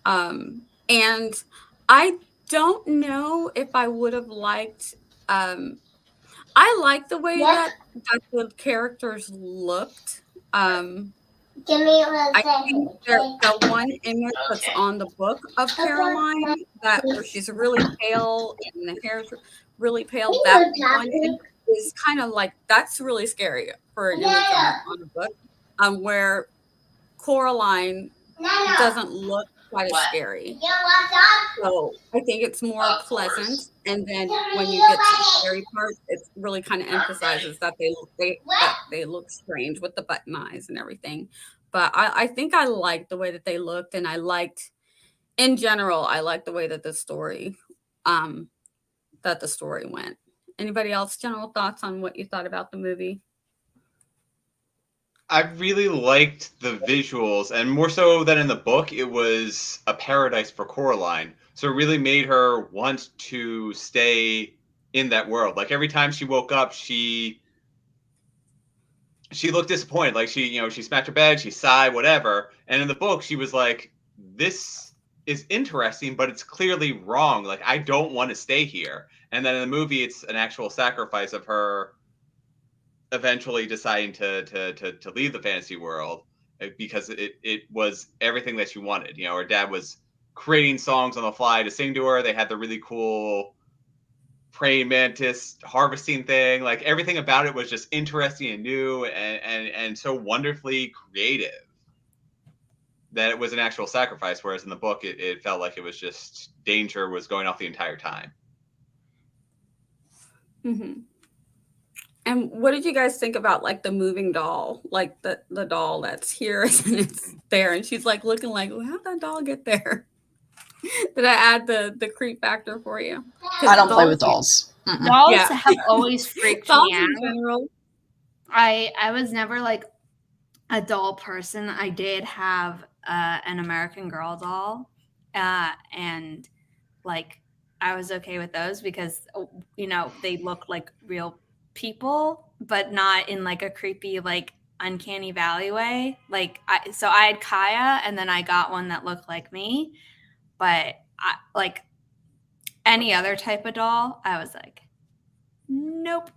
And I don't know if I would have liked. I like the way that the characters looked. Give me one I think second, the one image that's on the book of Caroline, that where she's really pale and the hair's really pale, that one image is kind of like, that's really scary for an image on a book. Where Coraline doesn't look quite as scary. So I think it's more pleasant, and then when you get to the scary part, it really kind of emphasizes that they look strange with the button eyes and everything. But I think I liked the way that they looked, and in general, I liked the way that um the story went. Anybody else general thoughts on what you thought about the movie? I really liked the visuals, and more so than in the book, it was a paradise for Coraline. So it really made her want to stay in that world. Like every time she woke up, she looked disappointed. Like she smacked her bed, she sighed, whatever. And in the book, she was like, "This is interesting, but it's clearly wrong. Like I don't want to stay here." And then in the movie, it's an actual sacrifice of her eventually deciding to leave the fantasy world, because it was everything that she wanted. Her dad was creating songs on the fly to sing to her. They had the really cool praying mantis harvesting thing. Like everything about it was just interesting and new, and so wonderfully creative that it was an actual sacrifice. Whereas in the book, it felt like it was just danger was going off the entire time. Mm-hmm. And what did you guys think about like the moving doll, like the doll that's here and it's there, and she's like looking like, well, how'd that doll get there? Did I add the creep factor for you? I don't play with dolls. Dolls Yeah. have always freaked Dolls me in out. general. I was never like a doll person. I did have an American Girl doll, and like I was okay with those because they look like real people, but not in like a creepy like uncanny valley way. Like I had Kaya, and then I got one that looked like me, but like any other type of doll, I was like, nope.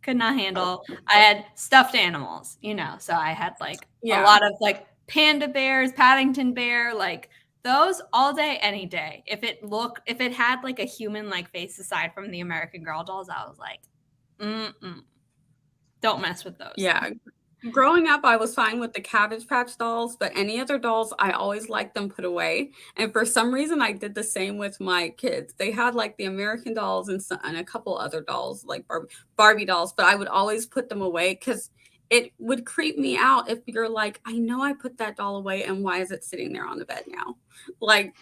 Could not handle. I had stuffed animals, so I had like a lot of like panda bears, Paddington bear, like those all day, any day. If it had like a human like face aside from the American Girl dolls, I was like, don't mess with those. Yeah. Growing up, I was fine with the Cabbage Patch dolls, but any other dolls, I always liked them put away. And for some reason, I did the same with my kids. They had like the American dolls and a couple other dolls, like Barbie dolls, but I would always put them away because it would creep me out if you're like, I know I put that doll away, and why is it sitting there on the bed now? Like,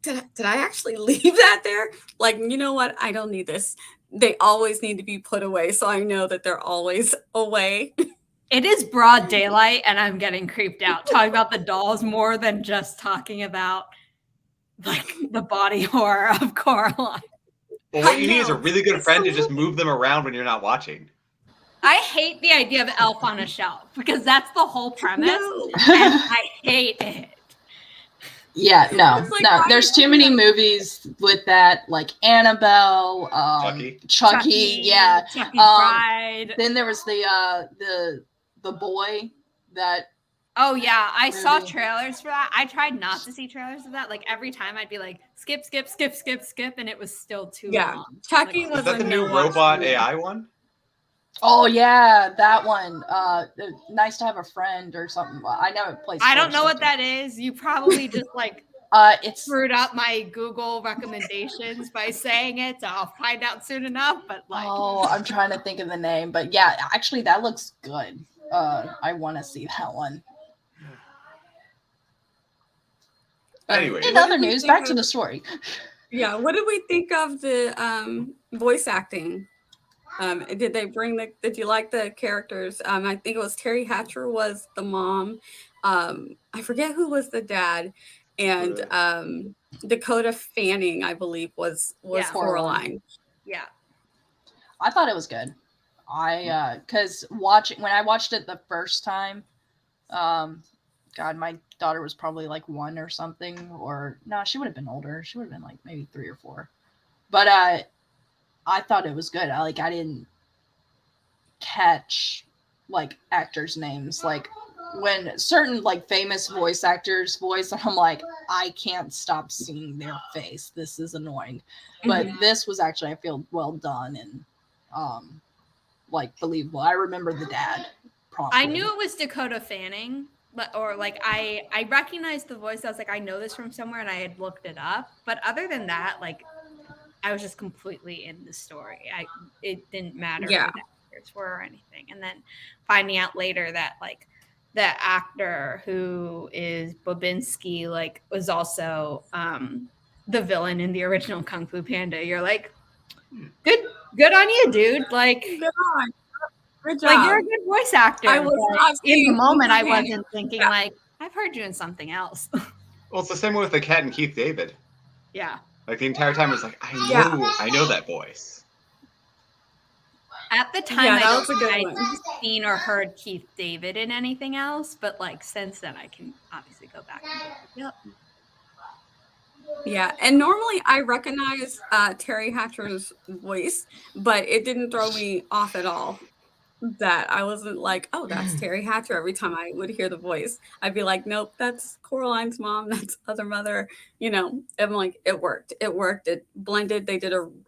did I actually leave that there? Like, you know what? I don't need this. They always need to be put away, so I know that they're always away. It is broad daylight, and I'm getting creeped out talking about the dolls more than just talking about like the body horror of Coraline. Well, what you need is a really good friend to just move them around when you're not watching. I hate the idea of Elf on a Shelf because that's the whole premise, No. and I hate it. Yeah, no. Like, There's too many movies with that, like Annabelle, Chucky, yeah. Chucky Bride. Then there was the boy that. Oh yeah, I saw trailers for that. I tried not to see trailers of that. Like every time I'd be like, skip, and it was still too long. Chucky like, was Is that the a new no-watch robot movie. AI one? Oh yeah, that one. Nice to have a friend or something. I know it plays. I don't know what that is. You probably just like It's screwed up my Google recommendations by saying it, so I'll find out soon enough. But like, I'm trying to think of the name, but yeah, actually, that looks good. I want to see that one. Anyway, In What other did we news, think back to of- the story. Yeah, what did we think of the voice acting? Did they bring the? Did you like the characters? I think it was Terry Hatcher was the mom. I forget who was the dad, and Dakota Fanning, I believe, was Yeah. Coraline. yeah, I thought it was good. Because when I watched it the first time, God, my daughter was probably like 1 or something, or no, she would have been older. She would have been like maybe 3 or 4. But I thought it was good. I didn't catch like actors' names, like when certain like famous voice actors voice, and I'm like, I can't stop seeing their face. This is annoying. But this was actually, I feel, well done and like believable. I remember the dad promptly. I knew it was Dakota Fanning, or like I recognized the voice. I was like, I know this from somewhere, and I had looked it up. But other than that, like, I was just completely in the story. It didn't matter Yeah. who the actors were or anything. And then finding out later that like the actor who is Bobinski like was also the villain in the original Kung Fu Panda. You're like, good on you, dude. Like, Good on. Good job. like you're a good voice actor. I was but not in seeing the moment, I Kung Fu Panda. wasn't thinking like, I've heard you in something else. Well, it's the same way with the cat and Keith David. Yeah. Like the entire time, it's like I know that voice. At the time, Yeah, I that don't was a good think one. I'd seen or heard Keith David in anything else, but like since then, I can obviously go back and be like, yep. Yeah, and normally I recognize Terry Hatcher's voice, but it didn't throw me off at all. That I wasn't like, oh, that's Terry Hatcher every time I would hear the voice. I'd be like, nope, that's Coraline's mom, that's other mother. You know, I'm like, it worked. It blended.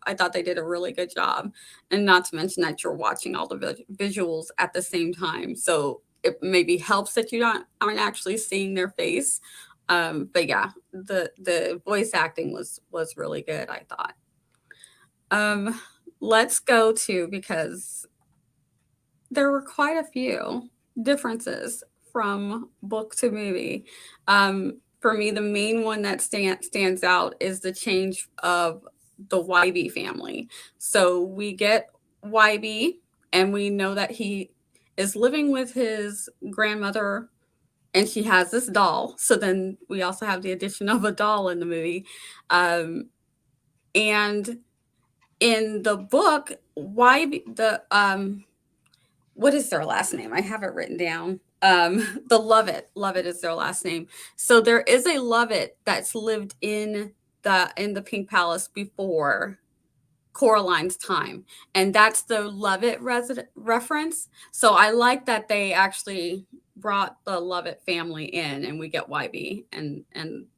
I thought they did a really good job. And not to mention that you're watching all the visuals at the same time. So it maybe helps that you aren't actually seeing their face. But yeah, the voice acting was really good, I thought. Let's go to, because there were quite a few differences from book to movie. For me, the main one that stands out is the change of the YB family. So we get YB, and we know that he is living with his grandmother, and she has this doll. So then we also have the addition of a doll in the movie. And in the book, YB, what is their last name? I have it written down. The Lovett is their last name. So there is a Lovett that's lived in the Pink Palace before Coraline's time, and that's the Lovett reference. So I like that they actually brought the Lovett family in, and we get YB and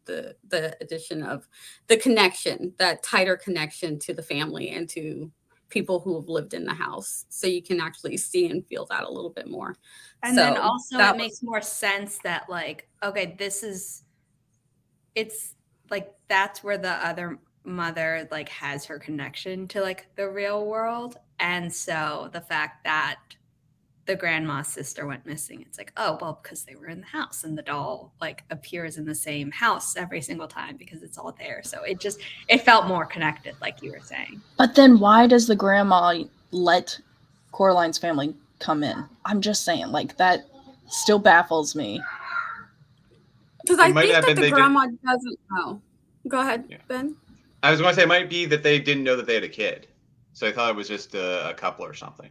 the addition of the connection, that tighter connection to the family and to people who have lived in the house, so you can actually see and feel that a little bit more. And so then also it makes more sense that like, okay, it's like that's where the other mother like has her connection to like the real world. And so the fact that the grandma's sister went missing, it's like, oh, well, because they were in the house and the doll like appears in the same house every single time because it's all there. So it felt more connected, like you were saying. But then why does the grandma let Coraline's family come in? I'm just saying, like, that still baffles me. Because I think that the grandma doesn't know. Go ahead, Ben. I was going to say it might be that they didn't know that they had a kid, so I thought it was just a couple or something.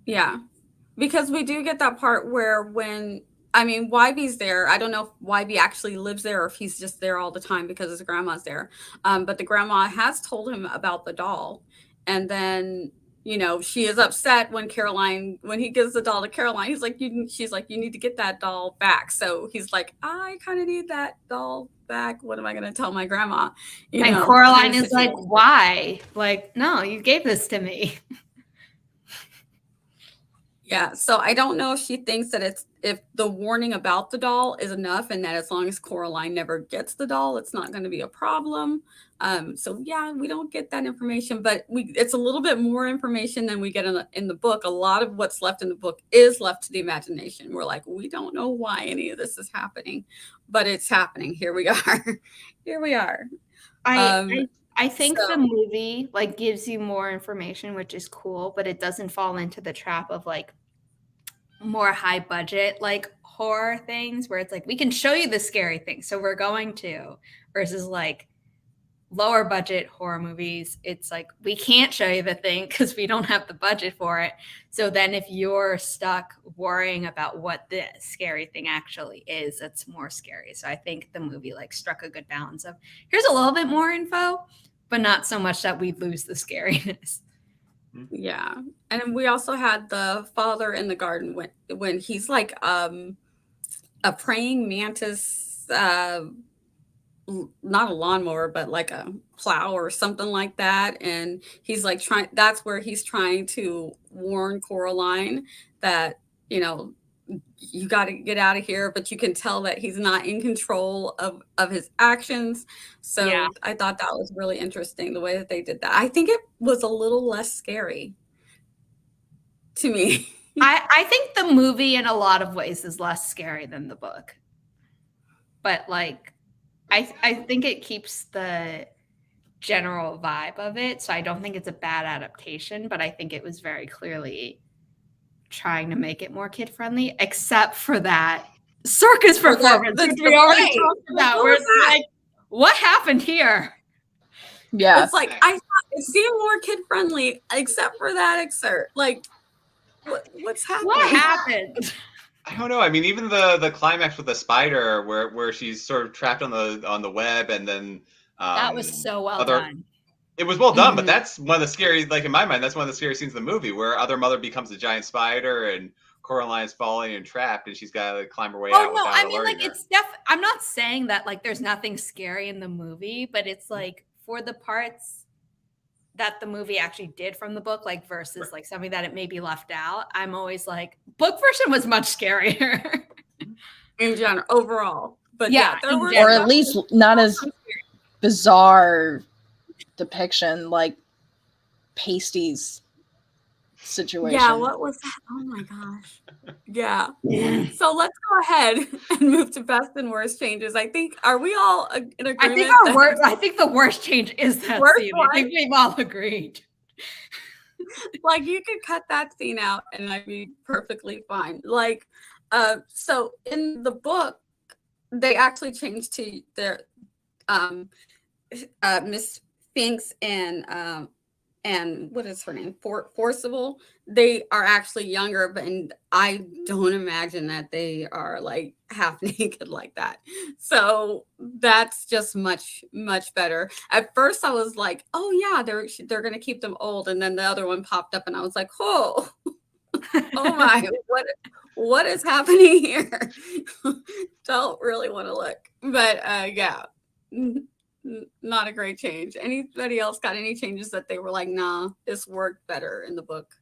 Yeah, because we do get that part where YB's there. I don't know if YB actually lives there or if he's just there all the time because his grandma's there. But the grandma has told him about the doll, and then she is upset when he gives the doll to Caroline. She's like, you need to get that doll back. So he's like, I kind of need that doll back. What am I going to tell my grandma? And Coraline is like, why? Like, no, you gave this to me. Yeah, so I don't know if she thinks that if the warning about the doll is enough, and that as long as Coraline never gets the doll, it's not going to be a problem. So yeah, we don't get that information, but it's a little bit more information than we get in the book. A lot of what's left in the book is left to the imagination. We're like, we don't know why any of this is happening, but it's happening. Here we are. Here we are. I think so- the movie like gives you more information, which is cool, but it doesn't fall into the trap of like more high budget like horror things where it's like we can show you the scary thing, so we're going to, versus like lower budget horror movies, it's like we can't show you the thing because we don't have the budget for it. So then if you're stuck worrying about what the scary thing actually is, it's more scary. So I think the movie like struck a good balance of here's a little bit more info, but not so much that we lose the scariness. Yeah. And we also had the father in the garden when he's like a praying mantis, not a lawnmower, but like a plow or something like that. And he's like that's where he's trying to warn Coraline that, you know, you got to get out of here, but you can tell that he's not in control of his actions. So Yeah. I thought that was really interesting the way that they did that. I think it was a little less scary to me. I think the movie in a lot of ways is less scary than the book, but like I think it keeps the general vibe of it, so I don't think it's a bad adaptation, but I think it was very clearly trying to make it more kid friendly, except for that circus performance, which we already talked about, where it's like, what happened here? Yeah. It's like I thought it seemed more kid friendly, except for that excerpt. Like, what's happening? What happened? I don't know. I mean, even the climax with the spider, where she's sort of trapped on the web, and then That was so well done. It was well done, but that's one of the scary, like in my mind, that's one of the scary scenes in the movie where other mother becomes a giant spider and Coraline's falling and trapped, and she's got to climb her way out. Oh no, I mean alerting like her. it's I'm not saying that like there's nothing scary in the movie, but it's like for the parts that the movie actually did from the book, like versus like something that it maybe left out, I'm always like, book version was much scarier. In general, overall. But Yeah, there in were Or at least not as bizarre depiction like Pasty's situation. Yeah, what was that? Oh my gosh. Yeah. So let's go ahead and move to best and worst changes. I think, are we all in agreement? I think the worst change is that Worst scene. one? I think we've all agreed. Like you could cut that scene out and I'd be perfectly fine. Like, so in the book, they actually changed to their Miss Finks and what is her name? Forcible. They are actually younger, but and I don't imagine that they are like half naked like that. So that's just much better. At first, I was like, "Oh yeah, they're gonna keep them old," and then the other one popped up, and I was like, "Oh, oh my, what is happening here?" Don't really want to look, but yeah. Not a great change. Anybody else got any changes that they were like, nah, this worked better in the book?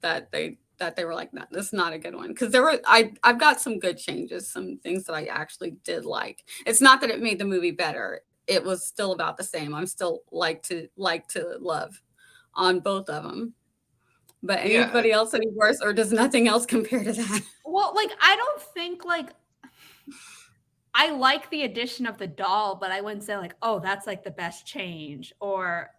That they were like, nah, this is not a good one. Because I've got some good changes, some things that I actually did like. It's not that it made the movie better. It was still about the same. I'm still like to love on both of them. But anybody else any worse, or does nothing else compare to that? Well, like I don't think like I like the addition of the doll, but I wouldn't say like, oh, that's like the best change. Or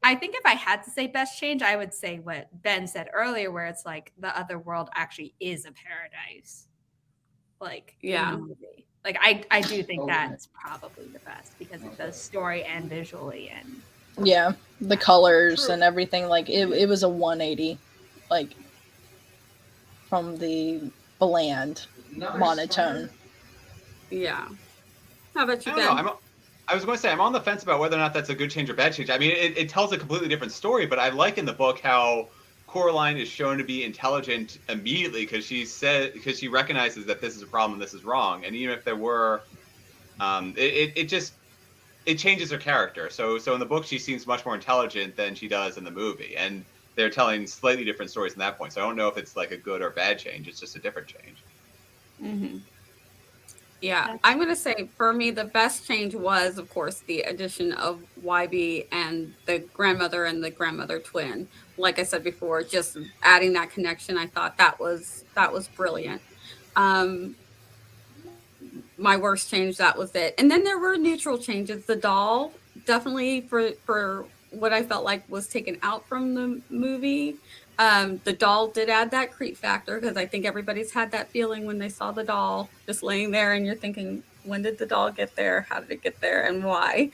I think if I had to say best change, I would say what Ben said earlier, where it's like the other world actually is a paradise. Like in the movie. Like I do think that's probably the best because it does story and visually and Yeah, the colors and everything, like it was a 180, like from the bland monotone. Yeah. How about you, I Ben? don't know. I was going to say, I'm on the fence about whether or not that's a good change or bad change. I mean, it tells a completely different story, but I like in the book how Coraline is shown to be intelligent immediately because she recognizes that this is a problem and this is wrong. And even if there were, it changes her character. So in the book, she seems much more intelligent than she does in the movie. And they're telling slightly different stories in that point. So I don't know if it's like a good or bad change. It's just a different change. Mm-hmm. Yeah, I'm going to say for me, the best change was, of course, the addition of YB and the grandmother twin. Like I said before, just adding that connection, I thought that was brilliant. Um, my worst change, that was it. And then there were neutral changes. The doll, definitely for what I felt like was taken out from the movie. The doll did add that creep factor, because I think everybody's had that feeling when they saw the doll just laying there and you're thinking, when did the doll get there? How did it get there, and why?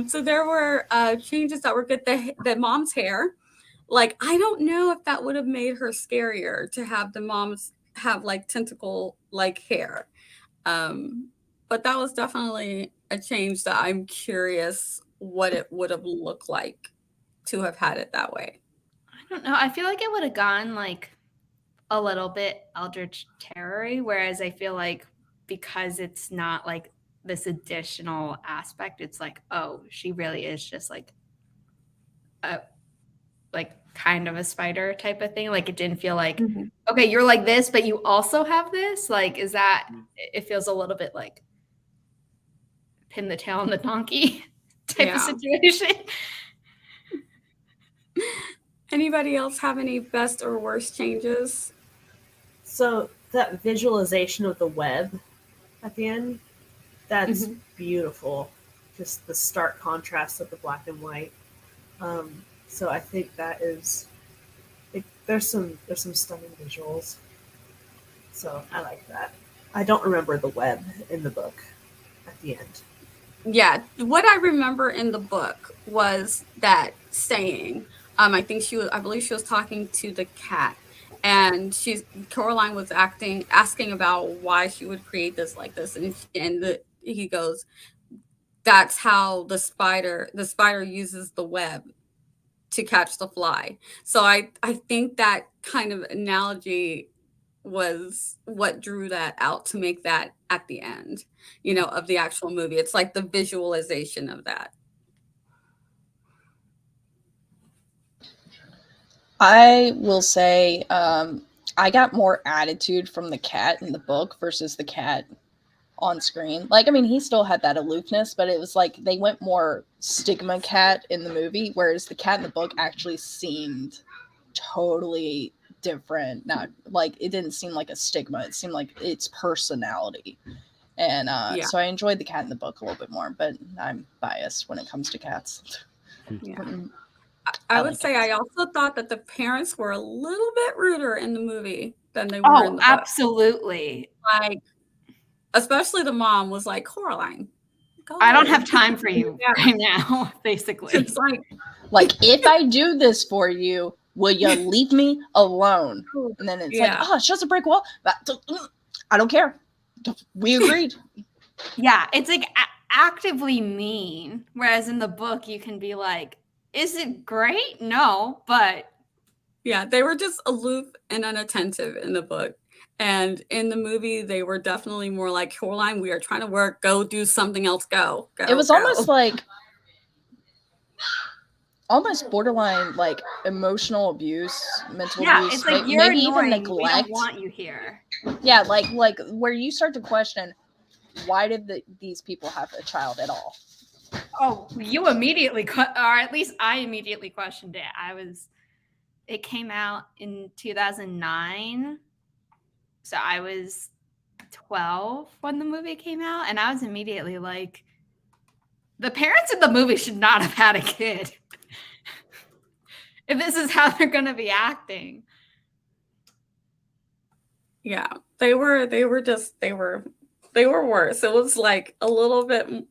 So there were changes that were good. The mom's hair, like, I don't know if that would have made her scarier to have the moms have like tentacle like hair. But that was definitely a change that I'm curious what it would have looked like to have had it that way. I don't know. I feel like it would have gone like a little bit Eldritch Terror-y, whereas I feel like because it's not like this additional aspect, it's like, oh, she really is just like a kind of a spider type of thing. Like, it didn't feel like, okay, you're like this, but you also have this. Like, is that, it feels a little bit like pin the tail on the donkey type of situation. Anybody else have any best or worst changes? So that visualization of the web at the end, that's beautiful. Just the stark contrast of the black and white. So I think that is, there's some stunning visuals. So I like that. I don't remember the web in the book at the end. Yeah, what I remember in the book was that saying, I believe she was talking to the cat, and Coraline was asking about why she would create this like this, and he goes, that's how the spider uses the web to catch the fly. So I think that kind of analogy was what drew that out to make that at the end, of the actual movie. It's like the visualization of that. I will say I got more attitude from the cat in the book versus the cat on screen. Like, I mean, he still had that aloofness, but it was like they went more stigma cat in the movie, whereas the cat in the book actually seemed totally different. Not like, it didn't seem like a stigma. It seemed like its personality. And so I enjoyed the cat in the book a little bit more, but I'm biased when it comes to cats. Yeah. I would say I also thought that the parents were a little bit ruder in the movie than they were in the book. Absolutely. Like, especially the mom was like, Coraline, go I don't away. have time for you right now, basically. It's like, if I do this for you, will you leave me alone? And then it's like, oh, it's just a brick wall. I don't care. We agreed. Yeah, it's like actively mean. Whereas in the book, you can be like, is it great? No, but. Yeah, they were just aloof and unattentive in the book. And in the movie, they were definitely more like, Coraline, we are trying to work. Go do something else. Go. It was almost like, almost borderline like emotional abuse, mental abuse. It's like, you're maybe annoying. even neglect. We don't want you here. Yeah, like where you start to question, why did these people have a child at all? Oh, you immediately, or at least I immediately questioned it. It came out in 2009. So I was 12 when the movie came out. And I was immediately like, the parents in the movie should not have had a kid. If this is how they're going to be acting. Yeah, they were worse. It was like a little bit,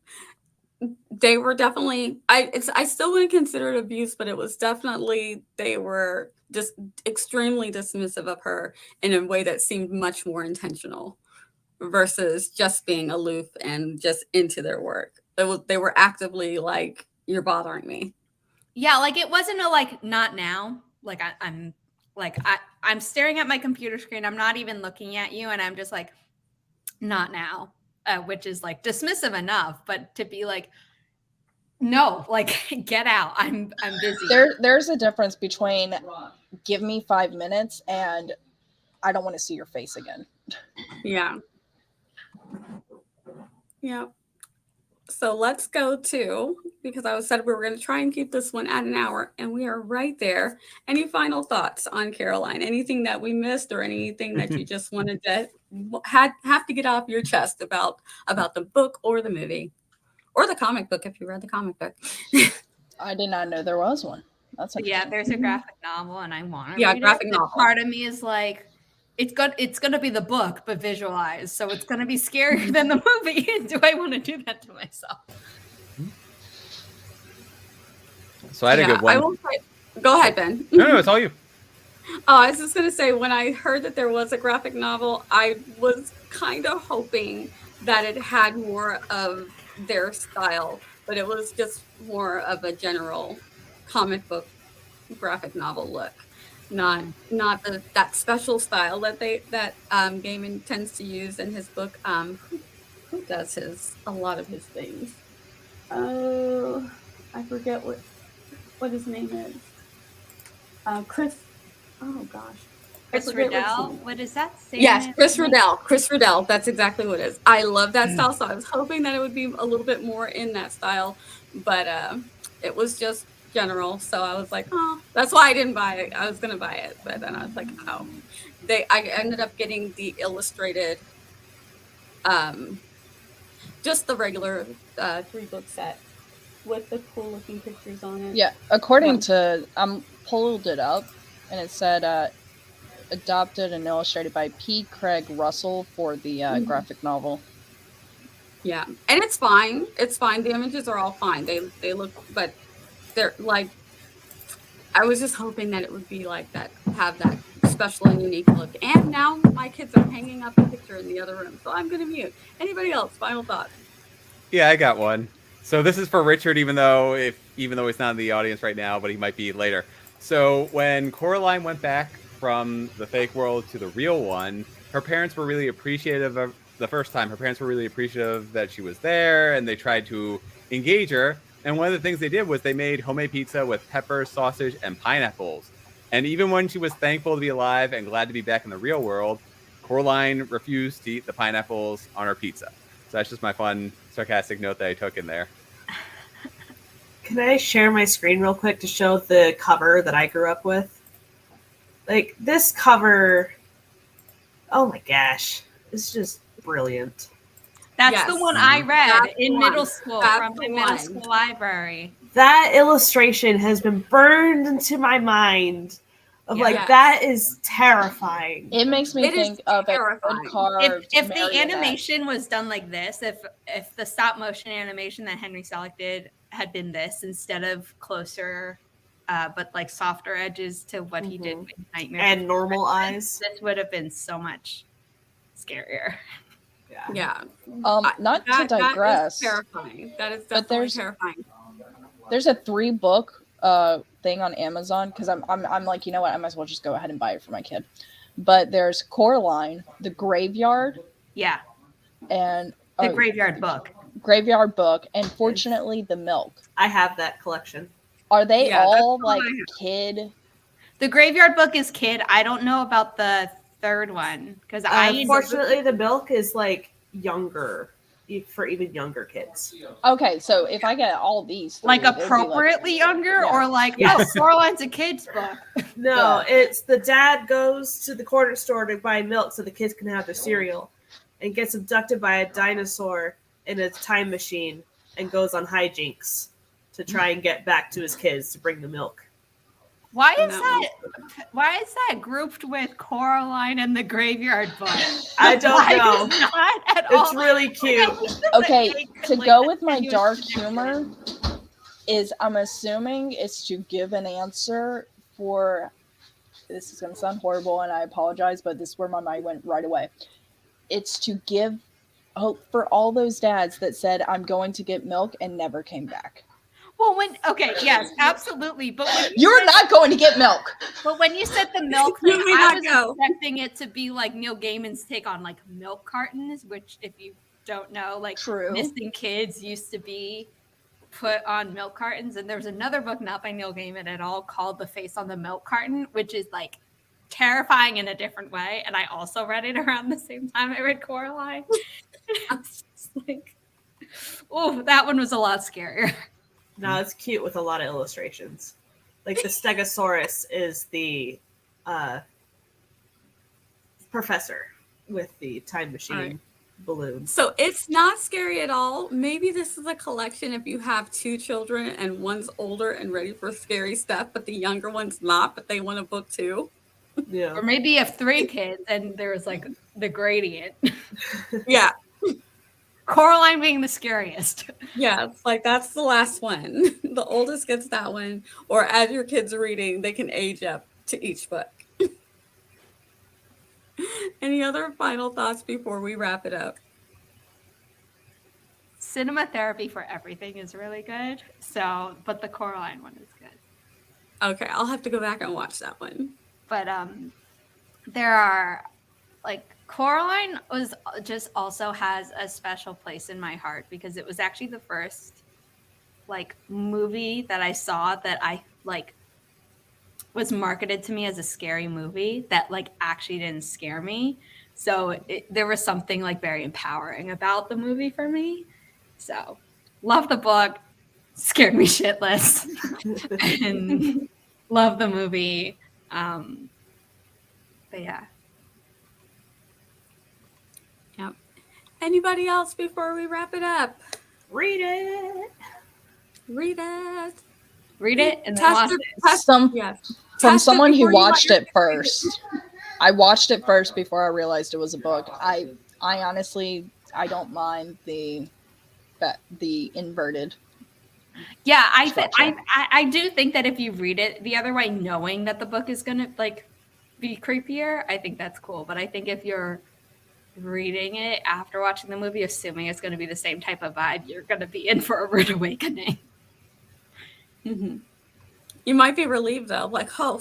they were definitely, I still wouldn't consider it abuse, but it was definitely, they were just extremely dismissive of her in a way that seemed much more intentional versus just being aloof and just into their work. They were actively like, you're bothering me. Yeah, like, it wasn't a like, not now. Like, I'm staring at my computer screen. I'm not even looking at you. And I'm just like, not now, which is like dismissive enough. But to be like, No, like get out. I'm busy. There's a difference between give me 5 minutes and I don't want to see your face again. Yeah. Yeah. So let's go to, because I said we were going to try and keep this one at an hour, and we are right there. Any final thoughts on Caroline? Anything that we missed, or anything that you just wanted to have to get off your chest about the book or the movie or the comic book if you read the comic book? I did not know there was one. That's Yeah, interesting. there's a graphic novel, and I want to Yeah, read graphic it. novel. Part of me is like, it's gonna be the book, but visualized, so it's gonna be scarier than the movie. Do I want to do that to myself? So I had a good one. I will say, go ahead, Ben. No, it's all you. Oh, I was just going to say, when I heard that there was a graphic novel, I was kind of hoping that it had more of their style, but it was just more of a general comic book graphic novel look, not that special style that Gaiman tends to use in his book. Who does a lot of his things? Oh, I forget what his name is. Chris. Oh gosh. Chris Riddell. What is that? Yes, Chris Riddell. Chris Riddell. That's exactly what it is. I love that style. So I was hoping that it would be a little bit more in that style, but it was just general. So I was like, oh, that's why I didn't buy it. I was gonna buy it, but then I was like, oh. I ended up getting the illustrated, just the regular 3-book set with the cool looking pictures on it. Yeah, according to pulled it up, and it said adopted and illustrated by P. Craig Russell for the graphic novel. Yeah, and it's fine. It's fine. The images are all fine. They look, but they're like, I was just hoping that it would be like that, have that special and unique look. And now my kids are hanging up a picture in the other room, so I'm gonna mute. Anybody else? Final thoughts? Yeah, I got one. So this is for Richard, even though he's not in the audience right now, but he might be later. So when Coraline went back from the fake world to the real one, her parents were really appreciative of the first time. Her parents were really appreciative that she was there, and they tried to engage her. And one of the things they did was they made homemade pizza with peppers, sausage, and pineapples. And even when she was thankful to be alive and glad to be back in the real world, Coraline refused to eat the pineapples on her pizza. So that's just my fun, sarcastic note that I took in there. Can I share my screen real quick to show the cover that I grew up with? Like, this cover, oh my gosh, it's just brilliant. That's the one I read in middle school from my middle school library. That illustration has been burned into my mind. That is terrifying. It makes me think of a carved. If the animation was done like this, if the stop motion animation that Henry Selick did had been this instead of closer, but like softer edges to what he did with Nightmare and normal eyes, this would have been so much scarier. Yeah. Not to digress. That is terrifying. That is definitely terrifying. There's a 3-book thing on Amazon, because I'm like, you know what, I might as well just go ahead and buy it for my kid. But there's Coraline, the Graveyard, and the Graveyard Book, and Fortunately the Milk. I have that collection. Are they all like kid? The Graveyard Book is kid. I don't know about the third one, because Fortunately the Milk is like younger, for even younger kids. Okay, so if I get all these, like appropriately younger, or like Coraline's a kid's book. No, it's the dad goes to the corner store to buy milk so the kids can have their cereal, and gets abducted by a dinosaur in a time machine and goes on hijinks to try and get back to his kids to bring the milk. Why is that grouped with Coraline and the Graveyard Book? I don't know. Not at all. It's really cute. Okay, to go with my dark humor is, I'm assuming it's to give an answer for, this is going to sound horrible and I apologize, but this is where my mind went right away. It's to give hope for all those dads that said, I'm going to get milk and never came back. Well, yes, absolutely. But when you're not going to get milk. But when you said the milk thing, I was expecting it to be like Neil Gaiman's take on like milk cartons, which, if you don't know, like Missing Kids used to be put on milk cartons. And there's another book not by Neil Gaiman at all called The Face on the Milk Carton, which is like terrifying in a different way. And I also read it around the same time I read Coraline. I was just like, oh, that one was a lot scarier. No, it's cute with a lot of illustrations. Like the Stegosaurus is the professor with the time machine balloon. So it's not scary at all. Maybe this is a collection if you have two children and one's older and ready for scary stuff, but the younger one's not, but they want a book too. Yeah. Or maybe you have 3 kids and there's like the gradient. Yeah. Coraline being the scariest. Yeah, it's like that's the last one. The oldest gets that one. Or as your kids are reading, they can age up to each book. Any other final thoughts before we wrap it up? Cinema Therapy for Everything is really good. So, but the Coraline one is good. Okay, I'll have to go back and watch that one. But there are like Coraline was just also has a special place in my heart because it was actually the first like movie that I saw that I like was marketed to me as a scary movie that like actually didn't scare me. So there was something like very empowering about the movie for me. So love the book, scared me shitless, and love the movie. But yeah. Yep. Anybody else before we wrap it up? Read it. Read it. Read it and then Test watch it. it. Test- From Test it someone who before you watched let it first. I watched it first before I realized it was a book. I honestly I don't mind the inverted. Yeah, structure. I do think that if you read it the other way, knowing that the book is gonna like be creepier, I think that's cool. But I think if you're reading it after watching the movie, assuming it's gonna be the same type of vibe, you're gonna be in for a rude awakening. Mm-hmm. You might be relieved though, like, oh,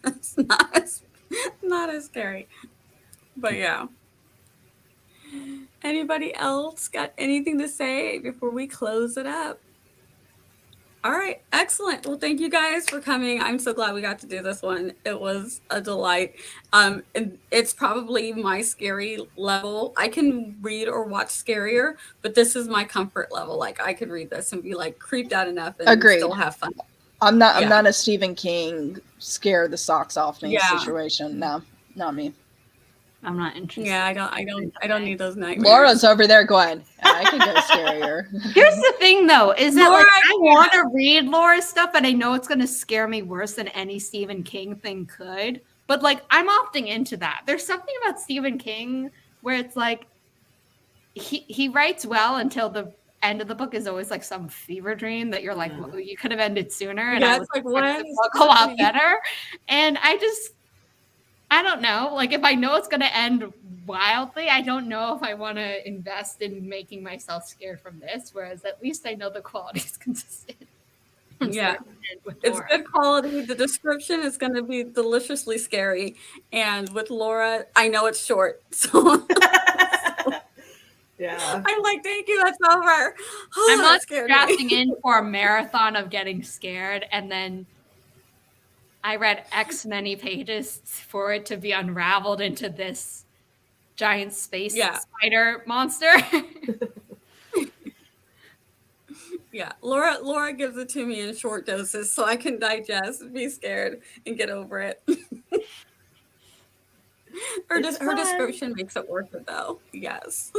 it's not as scary. But yeah. Anybody else got anything to say before we close it up? All right, excellent. Well, thank you guys for coming. I'm so glad we got to do this one. It was a delight. And it's probably my scary level. I can read or watch scarier, but this is my comfort level. Like I could read this and be like creeped out enough and Agreed. still have fun. I'm not a Stephen King scare the socks off me Yeah. situation. No, not me. I'm not interested. Yeah, I don't need those nightmares. Laura's over there going, I can go scarier. Here's the thing though, is that Laura, like I want to read Laura's stuff, and I know it's gonna scare me worse than any Stephen King thing could. But like I'm opting into that. There's something about Stephen King where it's like he writes well until the end of the book is always like some fever dream that you're like, well, you could have ended sooner. And Yeah, I it's like what? the book a lot better. And I don't know. Like if I know it's gonna end wildly, I don't know if I want to invest in making myself scared from this. Whereas at least I know the quality is consistent. Yeah, it's good quality. The description is going to be deliciously scary, and with Laura, I know it's short, so Yeah. I'm like, thank you, that's over. Oh, I'm that not scared me. strapping in for a marathon of getting scared, and then I read X many pages for it to be unraveled into this giant space spider monster. Yeah, Laura gives it to me in short doses so I can digest, be scared, and get over it. Her description makes it worth it, though. Yes.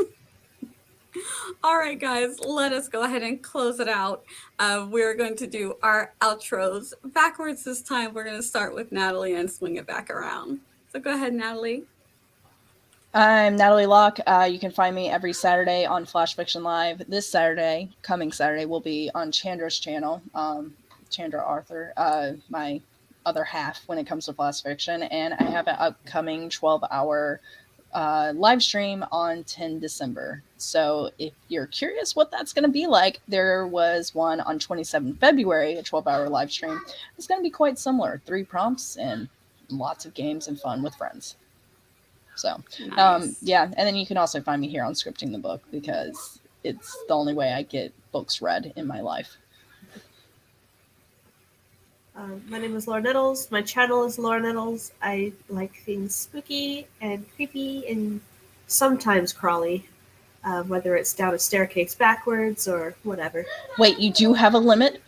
All right, guys, let us go ahead and close it out. We're going to do our outros backwards this time. We're going to start with Natalie and swing it back around. So go ahead, Natalie. I'm Natalie Locke. You can find me every Saturday on Flash Fiction Live. This Saturday, coming Saturday, will be on Chandra's channel, Chandra Arthur, my other half when it comes to Flash Fiction. And I have an upcoming 12-hour live stream on 10 December. So if you're curious what that's going to be like, there was one on 27 February, a 12-hour live stream. It's going to be quite similar. 3 prompts and lots of games and fun with friends. So, Nice. yeah. And then you can also find me here on Scripting the Book because it's the only way I get books read in my life. My name is Laura Nettles. My channel is Laura Nettles. I like things spooky and creepy and sometimes crawly, whether it's down a staircase backwards or whatever. Wait, you do have a limit?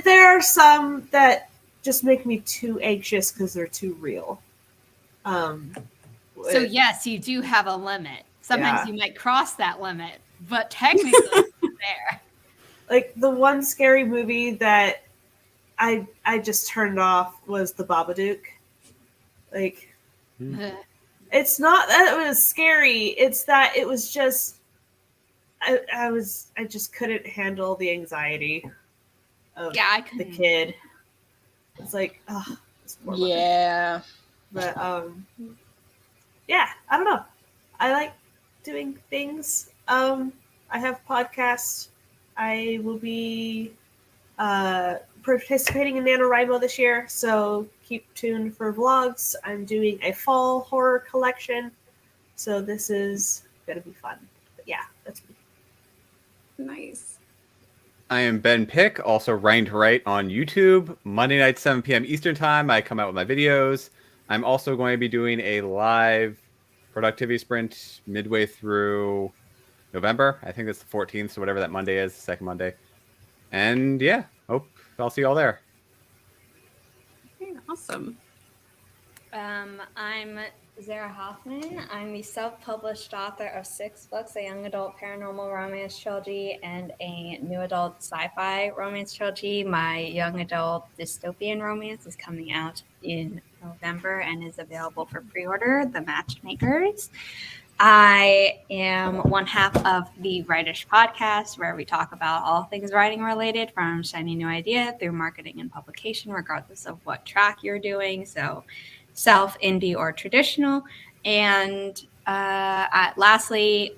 There are some that just make me too anxious because they're too real. So yes, you do have a limit. Sometimes Yeah. you might cross that limit, but technically it's there. Like the one scary movie that I just turned off was The Babadook. Like, it's not that it was scary; it's that it was just I just couldn't handle the anxiety of Yeah, I the couldn't. kid. It's like, oh, Yeah. But yeah, I don't know. I like doing things. I have podcasts. I will be participating in NaNoWriMo this year, so keep tuned for vlogs. I'm doing a fall horror collection, so this is gonna be fun. But yeah, that's me. Nice. I am Ben Pick, also Writing to Write on YouTube. Monday night, 7 p.m. Eastern Time, I come out with my videos. I'm also going to be doing a live productivity sprint midway through November. I think it's the 14th, so whatever that Monday is, second Monday. And yeah, hope I'll see you all there. Okay, awesome. I'm Zara Hoffman. I'm the self-published author of 6 books, a young adult paranormal romance trilogy and a new adult sci-fi romance trilogy. My young adult dystopian romance is coming out in November and is available for pre-order, The Matchmakers. I am one half of the Writish podcast, where we talk about all things writing related, from shiny new idea through marketing and publication, regardless of what track you're doing. So self, indie, or traditional. And second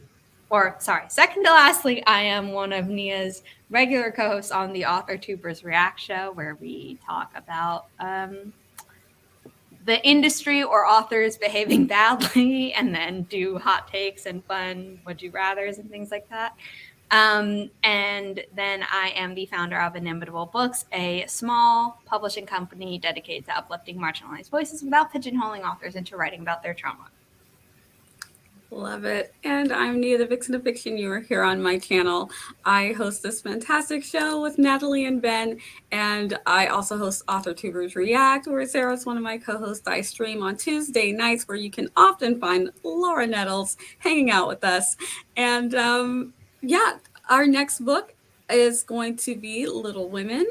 to lastly, I am one of Nia's regular co-hosts on the Author Tubers React Show, where we talk about the industry or authors behaving badly, and then do hot takes and fun would you rathers and things like that. And then I am the founder of Inimitable Books, a small publishing company dedicated to uplifting marginalized voices without pigeonholing authors into writing about their trauma. Love it. And I'm Nia, the Vixen of Fiction. You are here on my channel. I host this fantastic show with Natalie and Ben, and I also host Author Tubers React, where Sarah's one of my co-hosts. I stream on Tuesday nights, where you can often find Laura Nettles hanging out with us. And yeah, our next book is going to be Little Women.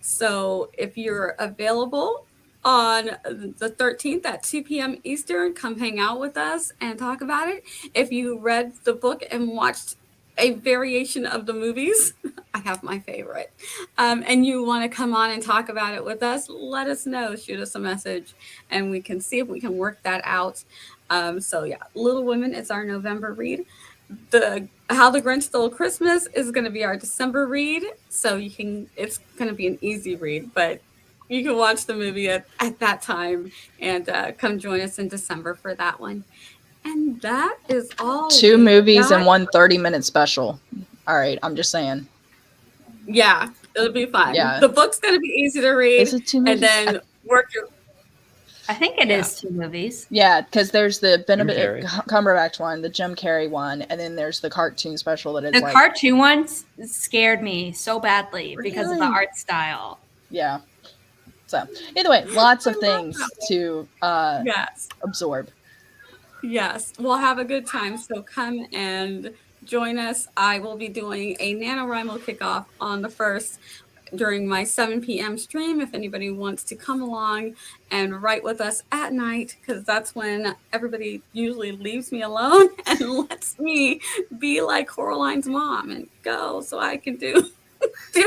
So if you're available on the 13th at 2 p.m. Eastern, come hang out with us and talk about it. If you read the book and watched a variation of the movies, I have my favorite, and you want to come on and talk about it with us, let us know. Shoot us a message and we can see if we can work that out. So yeah, Little Women is our November read. The How the Grinch Stole Christmas is going to be our December read, so it's going to be an easy read, but you can watch the movie at that time and come join us in December for that one. And that is all. 2 we movies got. and 1 30-minute special. All right, I'm just saying. Yeah, it'll be fun. Yeah. The book's going to be easy to read, Is it 2 movies? and then work your. I think it is 2 movies. Yeah, because there's the Benedict Carrey. Cumberbatch one, the Jim Carrey one, and then there's the cartoon special that is The cartoon ones scared me so badly because of the Really? art style. Yeah. So either way, lots of things to Yes. absorb. Yes, we'll have a good time. So come and join us. I will be doing a NaNoWriMo kickoff on the 1st during my 7 p.m. stream. If anybody wants to come along and write with us at night, because that's when everybody usually leaves me alone and lets me be like Coraline's mom and go so I can do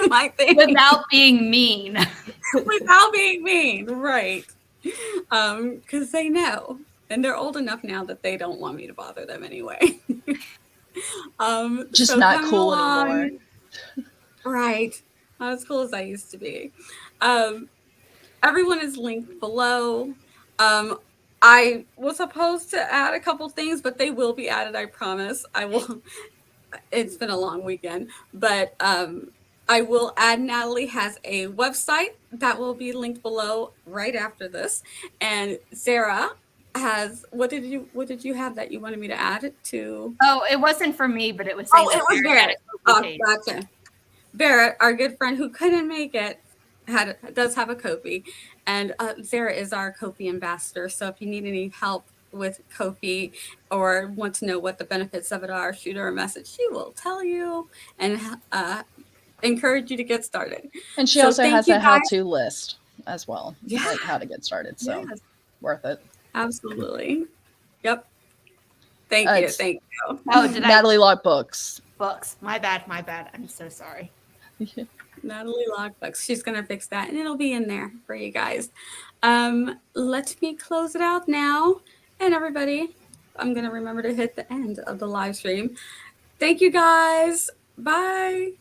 my thing. Without being mean. Without being mean, right? Because they know, and they're old enough now that they don't want me to bother them anyway. Just so not come cool along. anymore. Right, not as cool as I used to be. Everyone is linked below. I was supposed to add a couple things, but they will be added. I promise. I will. It's been a long weekend, but I will add Natalie has a website that will be linked below right after this. And Zara has what did you have that you wanted me to add to? Oh, it wasn't for me, but it was saying Oh, it was Barrett had Barrett. a Oh, page. gotcha. Barrett, our good friend who couldn't make it, does have a Ko-fi, and Zara is our Ko-fi ambassador. So if you need any help with Ko-fi or want to know what the benefits of it are, shoot her a message. She will tell you and encourage you to get started. And she So also thank has you a guys. how-to list as well, Yeah. like how to get started. So Yes, worth it. absolutely. Yep. Thank you. It's Thank you. Oh, did Natalie Locke Books. Books. My bad. I'm so sorry. Natalie Locke Books. She's gonna fix that, and it'll be in there for you guys. Let me close it out now, and everybody, I'm gonna remember to hit the end of the live stream. Thank you guys. Bye.